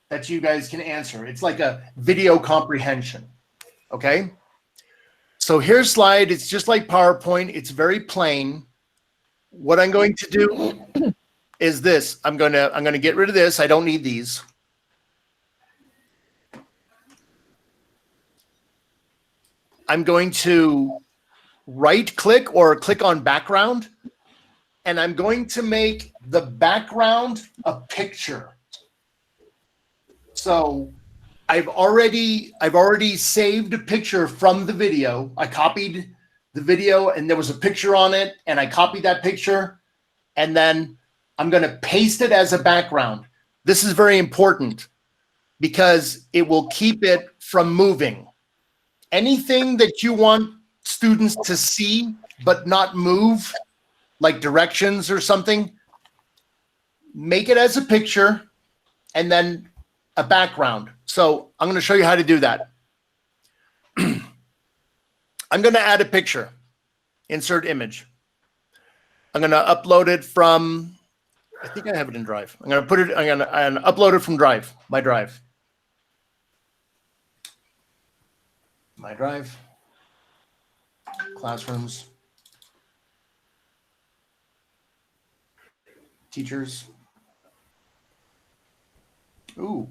that you guys can answer. It's like a video comprehension. Okay. So here's slide. It's just like PowerPoint. It's very plain. What I'm going to do is this. I'm going to get rid of this. I don't need these. I'm going to right click or click on background, and I'm going to make the background a picture. So I've already saved a picture from the video. I copied the video and there was a picture on it, and I copied that picture, and then I'm going to paste it as a background. This is very important because it will keep it from moving. Anything that you want students to see but not move, like directions or something, make it as a picture and then a background. So I'm going to show you how to do that. I'm going to add a picture. Insert image. I'm going to upload it from, I think I have it in Drive. I'm going to upload it from Drive, my Drive. My Drive. Classrooms. Teachers. Ooh.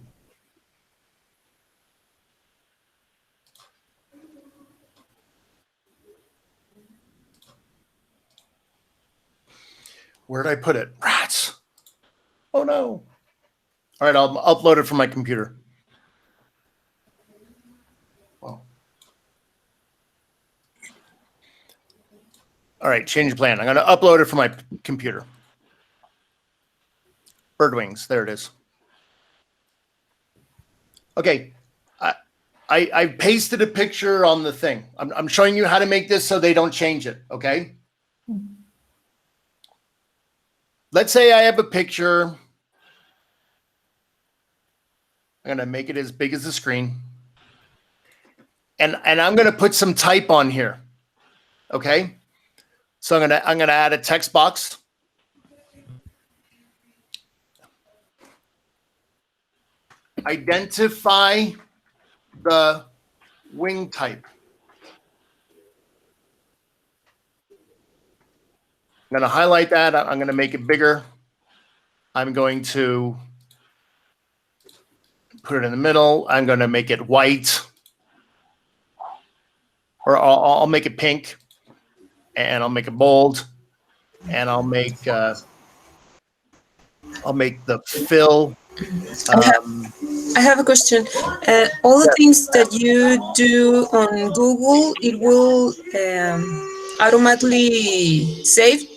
Where did I put it? Rats. Oh no. All right, I'll upload it from my computer. Well. All right, change plan. I'm going to upload it from my computer. Birdwings, there it is. Okay, I pasted a picture on the thing. I'm showing you how to make this so they don't change it, okay? Let's say I have a picture. I'm going to make it as big as the screen. And I'm going to put some type on here, okay? So I'm going to add a text box. Identify the wing type. I'm going to highlight that. I'm going to make it bigger. I'm going to put it in the middle. I'm going to make it white, or I'll make it pink, and I'll make it bold, and I'll make the fill. I have a question. All the things that you do on Google, it will automatically save?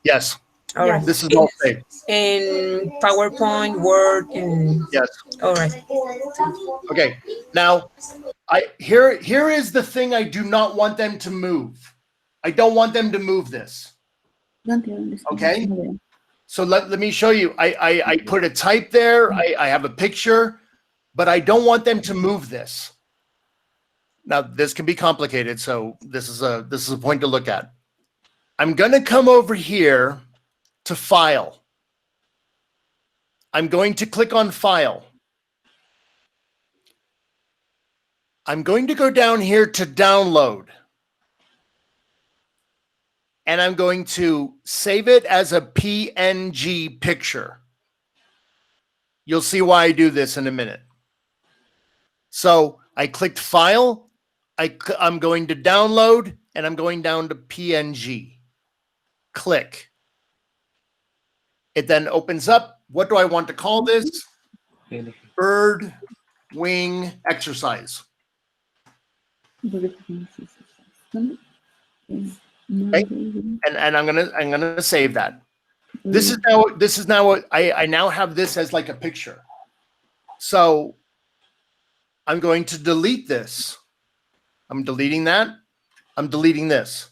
Yes. All right. This is all saved. In PowerPoint, Word, and yes. All right. Okay. Now, here is the thing I do not want them to move. I don't want them to move this. Okay. So let me show you. I put a type there. I have a picture, but I don't want them to move this. Now this can be complicated, so this is a point to look at. I'm going to come over here to File. I'm going to click on File. I'm going to go down here to Download. And I'm going to save it as a PNG picture. You'll see why I do this in a minute. So I clicked File. I'm going to Download, and I'm going down to PNG. click. It then opens up. What do I want to call this? Bird wing exercise. Okay? And I'm gonna save that. This is now what I now have this as like a picture. So I'm going to delete this. I'm deleting that. I'm deleting this.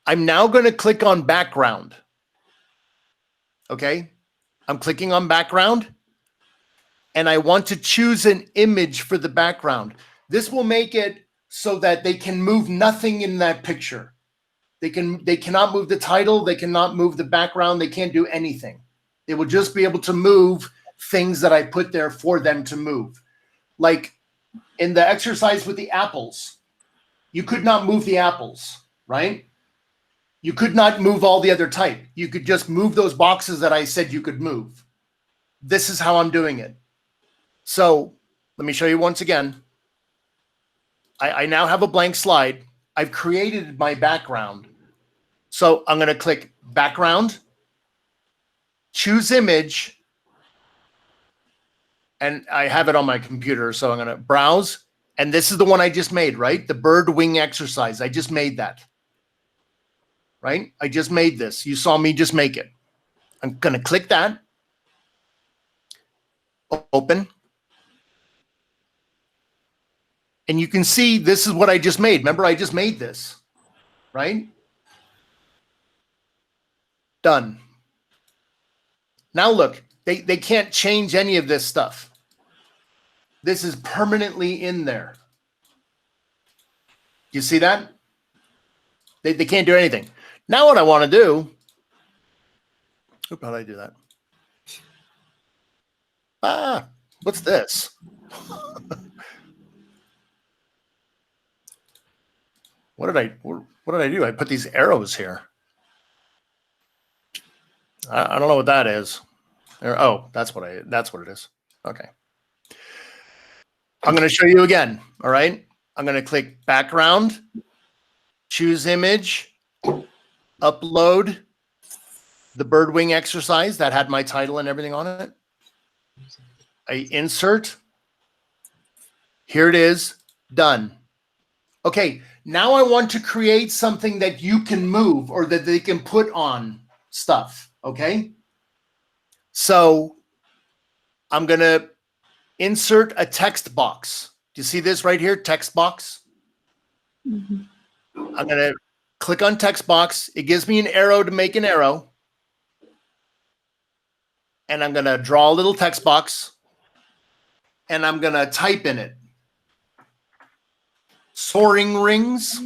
I'm now going to click on background. Okay. I'm clicking on background and I want to choose an image for the background. This will make it so that they can move nothing in that picture. They cannot move the title. They cannot move the background. They can't do anything. They will just be able to move things that I put there for them to move. Like in the exercise with the apples, you could not move the apples, right? You could not move all the other type. You could just move those boxes that I said you could move. This is how I'm doing it. So let me show you once again. I now have a blank slide. I've created my background. So I'm going to click background, choose image, and I have it on my computer. So I'm going to browse. And this is the one I just made, right? The bird wing exercise. I just made that. Right? I just made this. You saw me just make it. I'm going to click that. Open. And you can see this is what I just made. Remember, I just made this. Right? Done. Now look, they can't change any of this stuff. This is permanently in there. You see that? They can't do anything. Now what I want to do, oops, how did I do that? What's this? What did I do? I put these arrows here. I don't know what that is. Oh, that's what it is. Okay. I'm going to show you again. All right. I'm going to click background, choose image, upload the bird wing exercise that had my title and everything on it. I insert. Here it is. Done. Okay. Now I want to create something that you can move or that they can put on stuff. Okay. So I'm going to insert a text box. Do you see this right here? Text box. Mm-hmm. I'm going to click on text box. It gives me an arrow to make an arrow. And I'm going to draw a little text box. And I'm going to type in it. Soaring rings.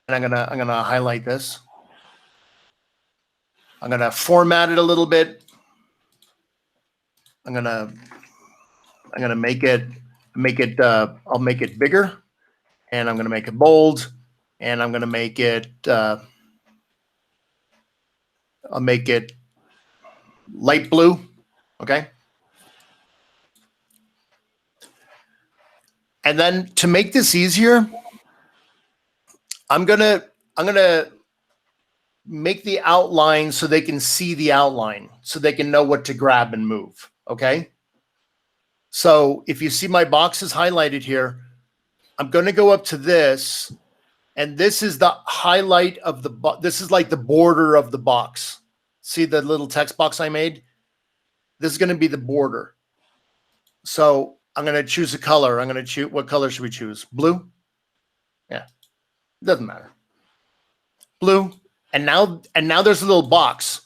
And I'm gonna highlight this. I'm gonna format it a little bit. I'm gonna make it I'll make it bigger, and I'm gonna make it bold, and I'm gonna make it I'll make it light blue. Okay. And then to make this easier, I'm gonna make the outline so they can see the outline, so they can know what to grab and move. Okay. So if you see my boxes highlighted here, I'm going to go up to this, and this is the highlight of this is like the border of the box. See the little text box I made? This is going to be the border. So I'm going to choose a color. I'm going to choose, what color should we choose? Blue? Yeah. Doesn't matter. Blue. And now there's a little box,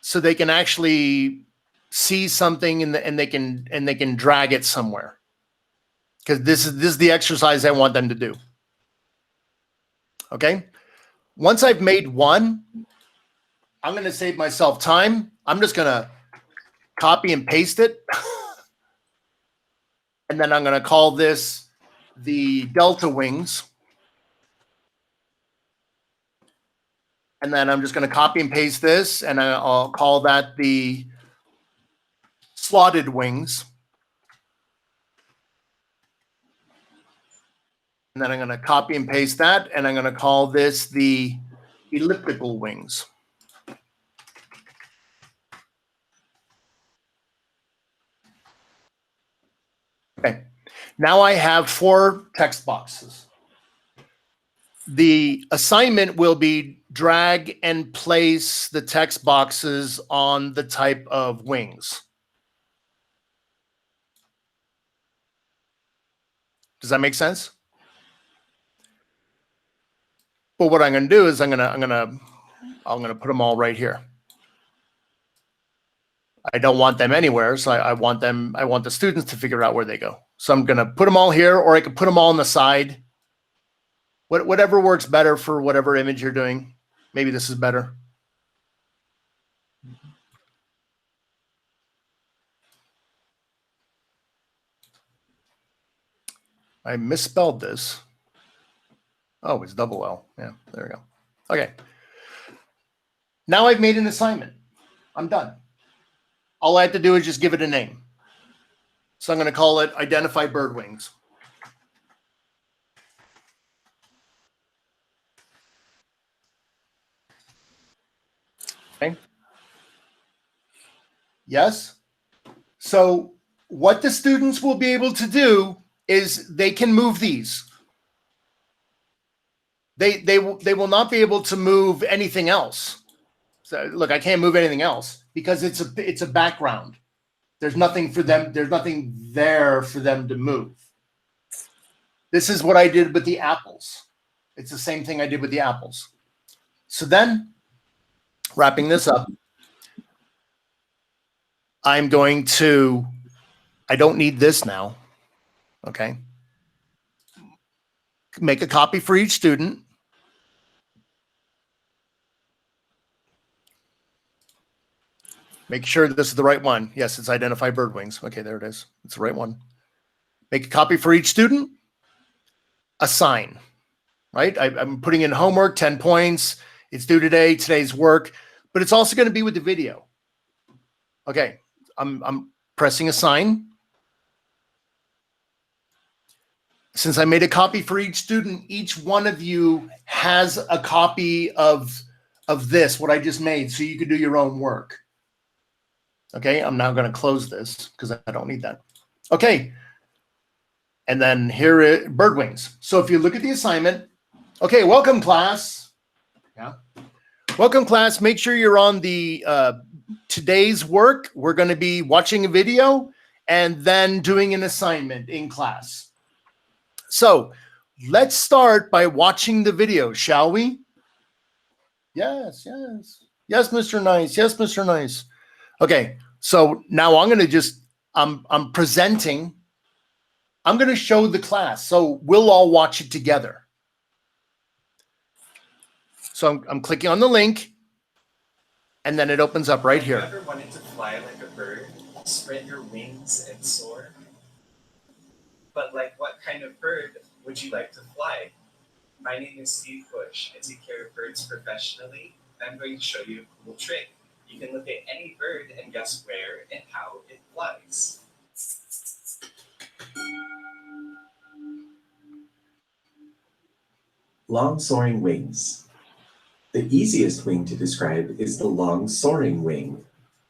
so they can actually see something and they can drag it somewhere. Because this is the exercise I want them to do. Okay. Once I've made one, I'm going to save myself time. I'm just going to copy and paste it. And then I'm going to call this the Delta Wings. And then I'm just going to copy and paste this, and I'll call that the Slotted Wings. And then I'm going to copy and paste that, and I'm going to call this the elliptical wings. Okay. Now I have 4 text boxes. The assignment will be drag and place the text boxes on the type of wings. Does that make sense? But what I'm going to do is I'm going to put them all right here. I don't want them anywhere, so I want the students to figure out where they go. So I'm going to put them all here, or I could put them all on the side. Whatever works better for whatever image you're doing. Maybe this is better. I misspelled this. Oh, it's double L. Yeah, there we go. Okay. Now I've made an assignment. I'm done. All I have to do is just give it a name. So I'm going to call it Identify Bird Wings. Okay. Yes. So what the students will be able to do is they can move these. They will not be able to move anything else. So look, I can't move anything else because it's a background. There's nothing for them. There's nothing there for them to move. This is what I did with the apples. It's the same thing I did with the apples. So then, wrapping this up, I'm going to, I don't need this now. Okay. Make a copy for each student. Make sure this is the right one. Yes, it's Identify Bird Wings. Okay, there it is. It's the right one. Make a copy for each student. Assign, right? I'm putting in homework, 10 points. It's due today, today's work, but it's also going to be with the video. Okay, I'm pressing assign. Since I made a copy for each student, each one of you has a copy of this, what I just made, so you can do your own work. Okay, I'm now going to close this because I don't need that. Okay, and then here is bird wings. So if you look at the assignment, okay, welcome class. Yeah, welcome class. Make sure you're on the today's work. We're going to be watching a video and then doing an assignment in class. So let's start by watching the video, shall we? Yes, yes. Yes, Mr. Nice. Yes, Mr. Nice. Okay, so now I'm going to just, I'm presenting. I'm going to show the class, so we'll all watch it together. So I'm clicking on the link, and then it opens up right here. Have you ever wanted to fly like a bird, spread your wings and soar? But like what kind of bird would you like to fly? My name is Steve Bush. I take care of birds professionally. I'm going to show you a cool trick. You can look at any bird and guess where and how it flies. Long soaring wings. The easiest wing to describe is the long soaring wing.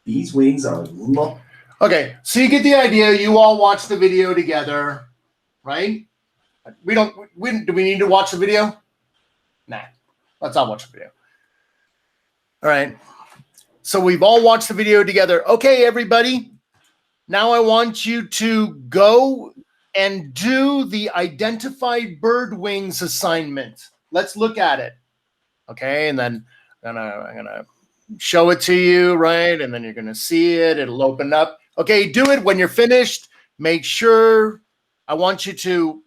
These wings are long. Okay, so you get the idea. You all watch the video together, right? Do we need to watch the video? Nah, let's all watch the video. All right. So we've all watched the video together. Okay, everybody. Now I want you to go and do the Identified Bird Wings assignment. Let's look at it. Okay, and then I'm gonna show it to you, right? And then you're gonna see it. It'll open up. Okay, do it when you're finished. Make sure. I want you to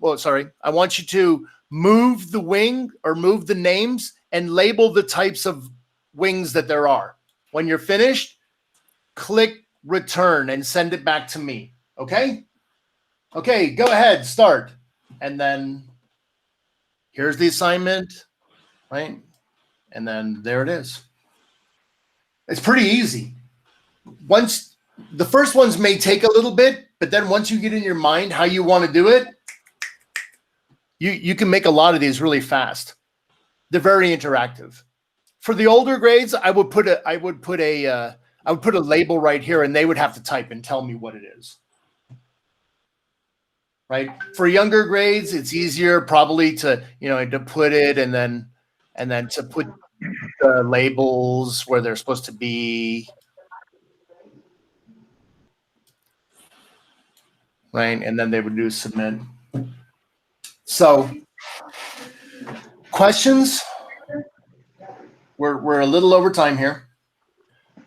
move the wing or move the names and label the types of wings that there are. When you're finished, click return and send it back to me. Okay? Okay, go ahead, start. And then here's the assignment, right? And then there it is. It's pretty easy. Once the first ones may take a little bit, but then once you get in your mind how you want to do it, You can make a lot of these really fast. They're very interactive. For the older grades, I would put a label right here, and they would have to type and tell me what it is. Right? For younger grades, it's easier probably to put it and then to put the labels where they're supposed to be. Right? And then they would do submit. So, questions? We're a little over time here,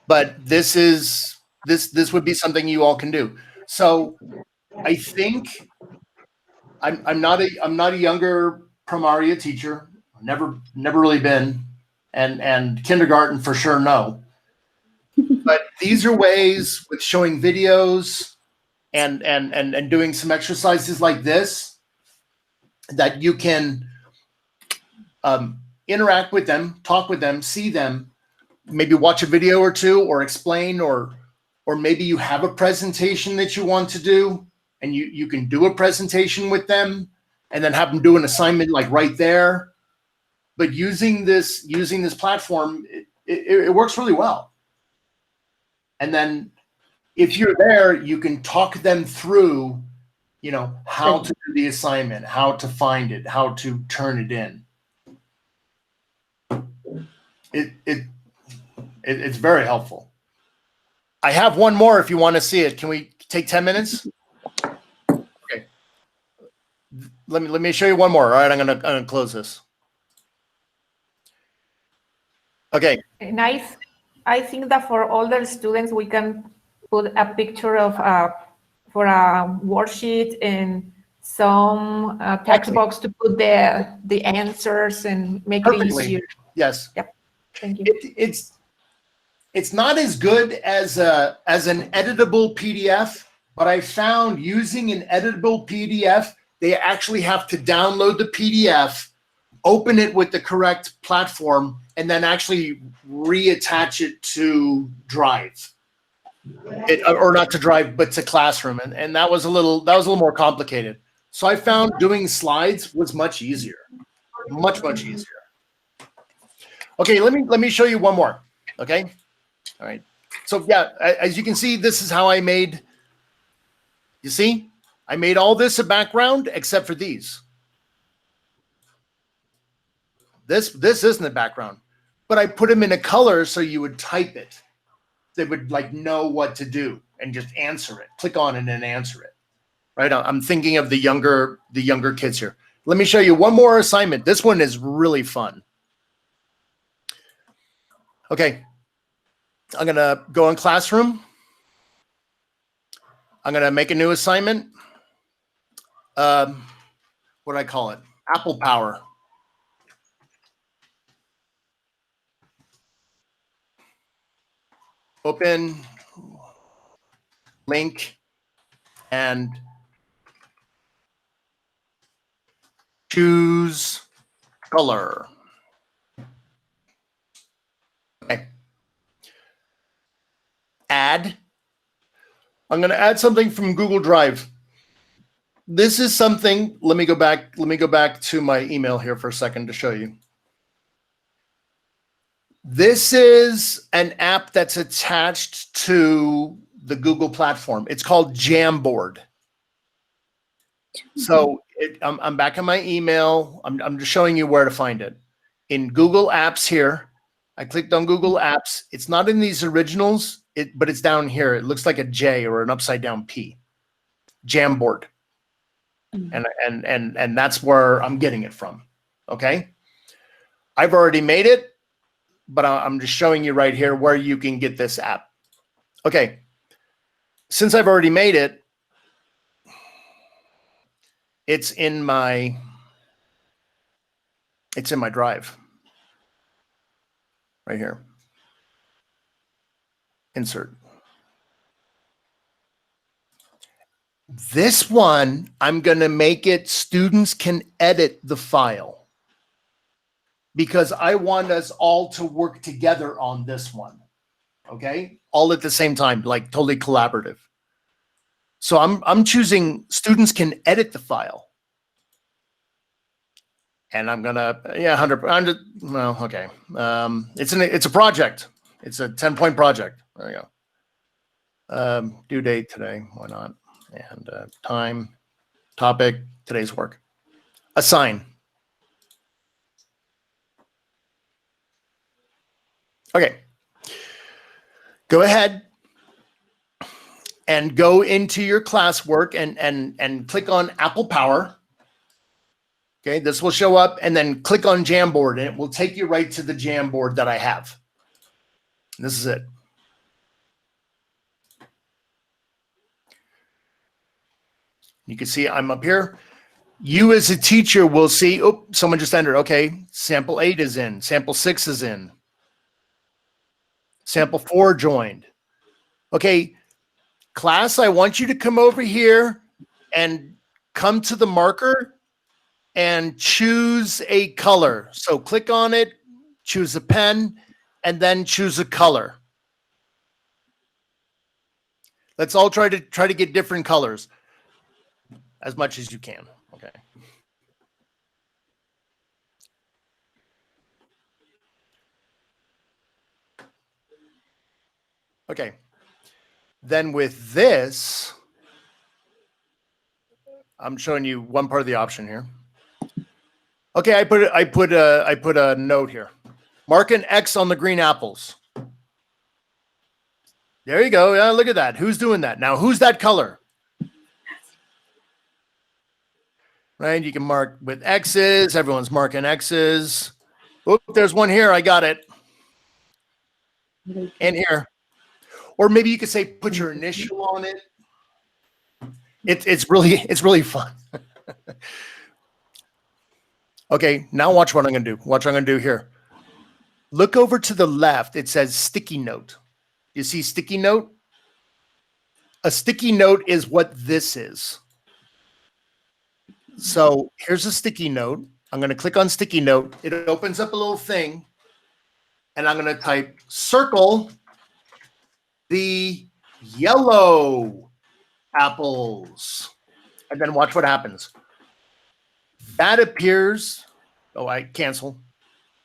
but this would be something you all can do. So, I think I'm not a younger primaria teacher. Never really been, and kindergarten for sure no. But these are ways with showing videos and doing some exercises like this that you can interact with them, talk with them, see them, maybe watch a video or two, or explain, or maybe you have a presentation that you want to do, and you can do a presentation with them, and then have them do an assignment like right there. But using this platform, it works really well. And then if you're there, you can talk them through, how to do the assignment, how to find it, how to turn it in. It's very helpful. I have one more if you want to see it. Can we take 10 minutes? Okay. Let me show you one more. All right, I'm gonna close this. Okay. Nice. I think that for older students, we can put a picture of for a worksheet and some text box to put the answers and make it easier. Yes. Yep. Thank you. It's not as good as an editable PDF, but I found using an editable PDF, they actually have to download the PDF, open it with the correct platform, and then actually reattach it to Drive. Or not to Drive, but to Classroom, and that was a little more complicated. So I found doing slides was much easier, much easier. Okay, let me show you one more. Okay, all right. So yeah, as you can see, this is how I made. You see, I made all this a background except for these. This isn't a background, but I put them in a color so you would type it. They would know what to do and just answer it. Click on it and answer it. Right? I'm thinking of the younger kids here. Let me show you one more assignment. This one is really fun. Okay. I'm going to go in Classroom. I'm going to make a new assignment. What do I call it? Apple Power. Open, link, and choose color. Okay. Add. I'm going to add something from Google Drive. This is something, let me go back to my email here for a second to show you. This is an app that's attached to the Google platform. It's called Jamboard. So I'm back in my email. I'm just showing you where to find it. In Google Apps here, I clicked on Google Apps. It's not in these originals, but it's down here. It looks like a J or an upside down P. Jamboard. And that's where I'm getting it from. Okay. I've already made it, but I'm just showing you right here where you can get this app. Okay. Since I've already made it, it's in my Drive right here. Insert. This one, I'm going to make it students can edit the file because I want us all to work together on this one. Okay? All at the same time, like totally collaborative. So I'm choosing students can edit the file. And I'm gonna, 100. Well, okay. It's a project. It's a 10-point project. There you go. Due date today. Why not? And time, topic, today's work. Assign. Okay. Go ahead and go into your classwork and click on Apple Power. Okay, this will show up, and then click on Jamboard, and it will take you right to the Jamboard that I have. This is it. You can see I'm up here. You as a teacher will see, oh, someone just entered. Okay, sample 8 is in. Sample 6 is in. Sample 4 joined. Okay, class, I want you to come over here and come to the marker and choose a color. So click on it, choose a pen, and then choose a color. Let's all try to get different colors as much as you can. Okay. Okay. Then with this, I'm showing you one part of the option here. Okay, I put a note here. Mark an X on the green apples. There you go. Yeah, look at that. Who's doing that? Now, who's that color? Right, you can mark with X's. Everyone's marking X's. Oh, there's one here. I got it. And here. Or maybe you could say put your initial on it. It's really fun. Okay, now watch what I'm going to do. Watch what I'm going to do here. Look over to the left. It says sticky note. You see sticky note? A sticky note is what this is. So here's a sticky note. I'm going to click on sticky note. It opens up a little thing. And I'm going to type circle the yellow apples. And then watch what happens. That appears. Oh, I cancel.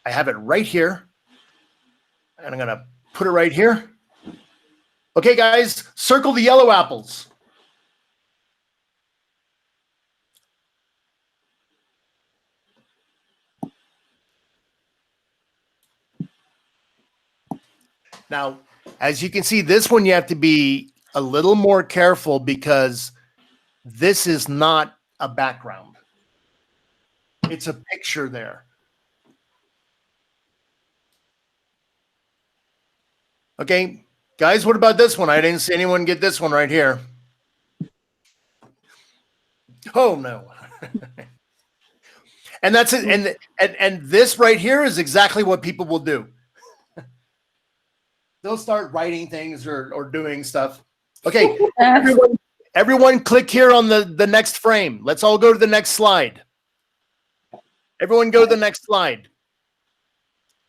I have it right here. And I'm going to put it right here. Okay, guys, circle the yellow apples. Now, as you can see, this one you have to be a little more careful because this is not a background. It's a picture there. Okay, guys, what about this one? I didn't see anyone get this one right here. Oh, no. And that's it. And this right here is exactly what people will do. They'll start writing things or doing stuff. Okay, everyone click here on the next frame. Let's all go to the next slide. Everyone go to the next slide.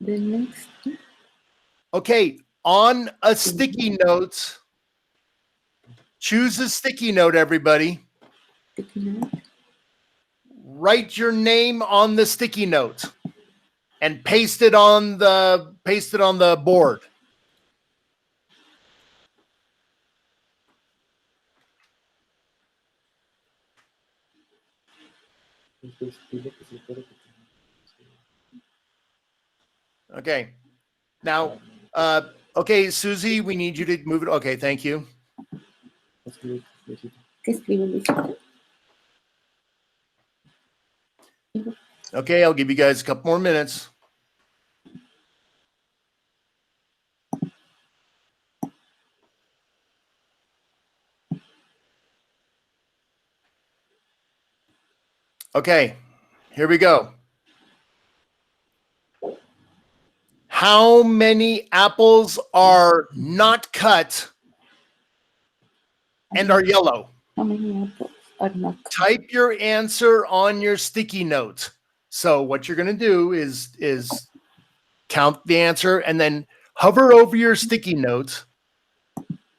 The next. Okay, on a sticky note, choose a sticky note, everybody. Sticky note. Write your name on the sticky note and paste it on the board. Okay. Now, okay, Susie, we need you to move it. Okay, thank you. Okay, I'll give you guys a couple more minutes. Okay, here we go. How many apples are not cut and are yellow? How many apples are not cut? Type your answer on your sticky note. So what you're going to do is count the answer and then hover over your sticky note.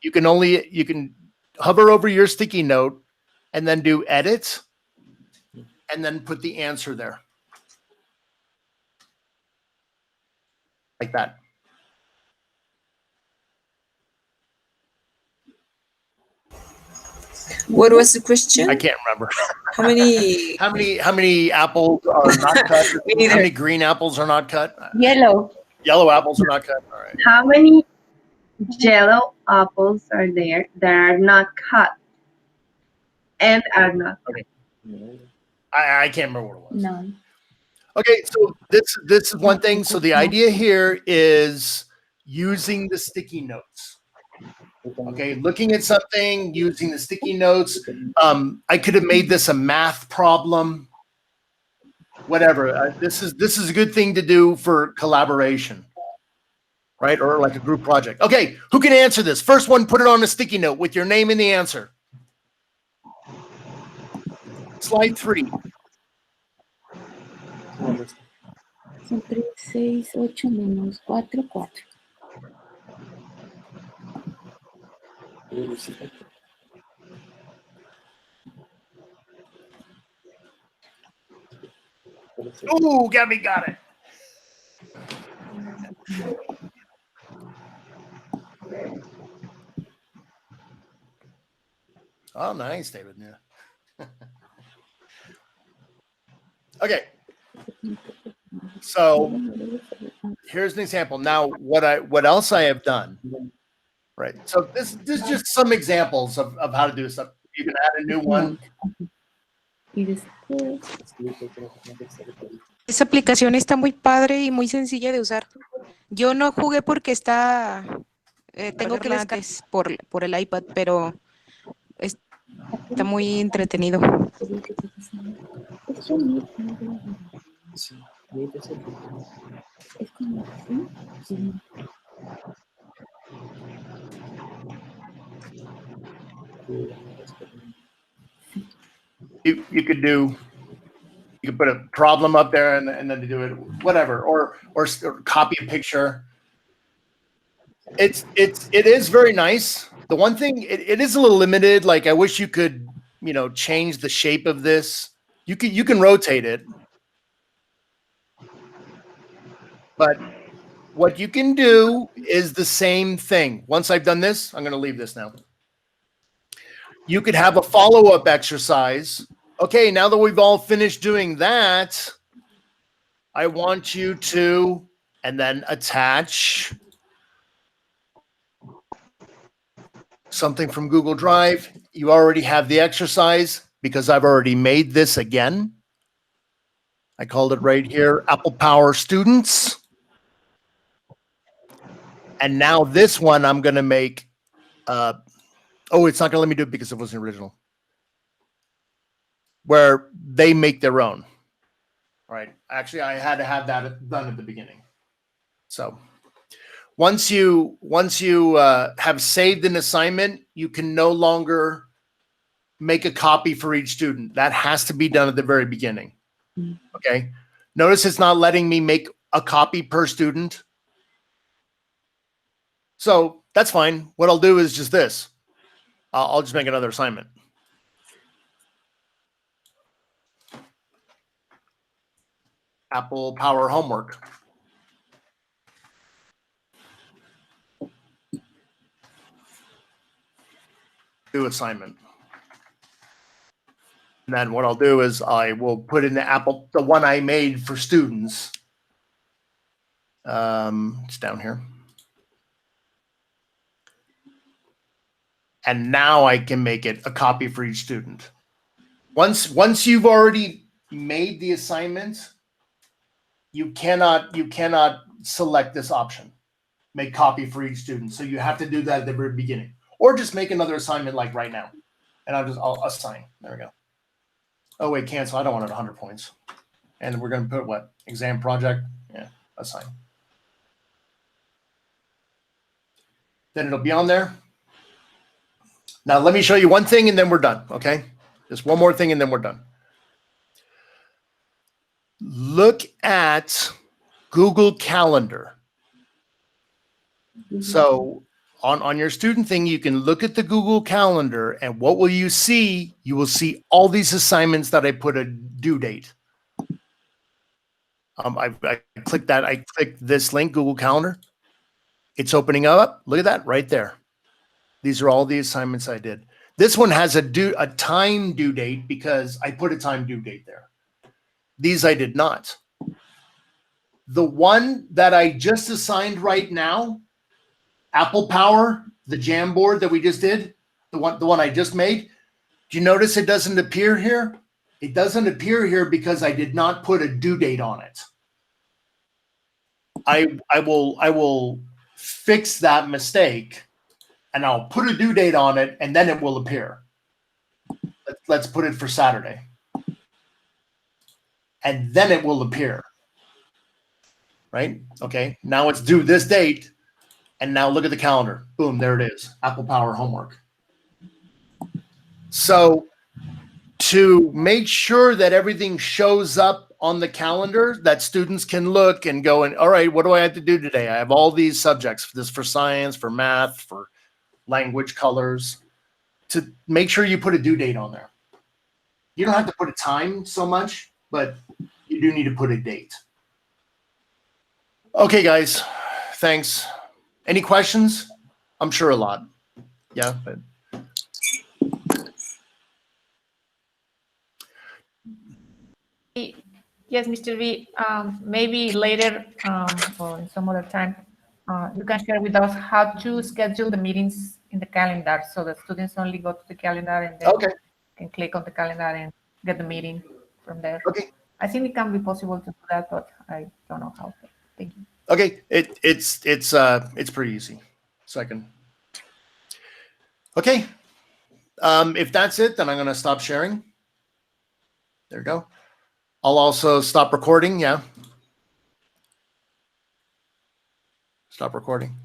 You can hover over your sticky note and then do edit and then put the answer there. like that. What was the question? I can't remember. How many? How many apples are not cut? Me neither. How many green apples are not cut? Yellow. Yellow apples are not cut. All right. How many yellow apples are there that are not cut and are not cut? Okay. I can't remember what it was. No. Okay, so this is one thing. So the idea here is using the sticky notes. Okay, looking at something, using the sticky notes. I could have made this a math problem. Whatever. This is a good thing to do for collaboration, right? Or like a group project. Okay, who can answer this? First one, put it on a sticky note with your name and the answer. Slide 3. Son 3, 6, 8 menos 4, 4. Ooh, Gabby got it. Oh, nice, David. Yeah. Okay. So here's an example. Now, what else I have done, right? So this is just some examples of how to do stuff. You can add a new one. Esa aplicación está muy padre y muy sencilla de usar. Yo no jugué porque tengo que descargar por el iPad, pero está muy entretenido. You could put a problem up there and then do it, whatever, or copy a picture. It is very nice. The one thing, it is a little limited. Like I wish you could, change the shape of this. You can rotate it. But what you can do is the same thing. Once I've done this, I'm going to leave this now. You could have a follow-up exercise. Okay, now that we've all finished doing that, I want you to, and then attach something from Google Drive. You already have the exercise because I've already made this again. I called it right here, Apple Power Students. And now this one I'm going to make, it's not going to let me do it because it wasn't original. Where they make their own. All right. Actually, I had to have that done at the beginning. So once you have saved an assignment, you can no longer make a copy for each student. That has to be done at the very beginning. Okay. Notice it's not letting me make a copy per student. So that's fine. What I'll do is just this. I'll just make another assignment. Apple Power Homework. Do assignment. And then what I'll do is I will put in the one I made for students. It's down here. And now I can make it a copy for each student. Once you've already made the assignment, you cannot select this option, make copy for each student. So you have to do that at the very beginning, or just make another assignment like right now. And I'll assign. There we go. Oh wait, cancel. I don't want it 100 points. And we're going to put what? Exam project. Yeah, assign. Then it'll be on there. Now let me show you one thing and then we're done. Okay. Just one more thing and then we're done. Look at Google Calendar. So on your student thing, you can look at the Google Calendar and what will you see? You will see all these assignments that I put a due date. I clicked that. I clicked this link, Google Calendar. It's opening up. Look at that right there. These are all the assignments I did. This one has a time due date because I put a time due date there. These I did not. The one that I just assigned right now, Apple Power, the Jamboard that we just did, the one I just made. Do you notice it doesn't appear here? It doesn't appear here because I did not put a due date on it. I will fix that mistake and I'll put a due date on it and then it will appear. Let's put it for Saturday. And then it will appear. Right? Okay. Now it's due this date. And now look at the calendar. Boom, there it is. Apple Power homework. So to make sure that everything shows up on the calendar, that students can look and go and, all right, what do I have to do today? I have all these subjects. This for science, for math, for language, colors. To make sure you put a due date on there. You don't have to put a time so much, but you do need to put a date. Okay, guys. Thanks. Any questions? I'm sure a lot. Yeah, but Yes, Mr. V, maybe later or in some other time, you can share with us how to schedule the meetings in the calendar so the students only go to the calendar and then can click on the calendar and get the meeting from there. Okay. I think it can be possible to do that, but I don't know how. Thank you. okay, it's pretty easy. So I can. Okay. If that's it, then I'm going to stop sharing. There we go. I'll also stop recording. Yeah. Stop recording.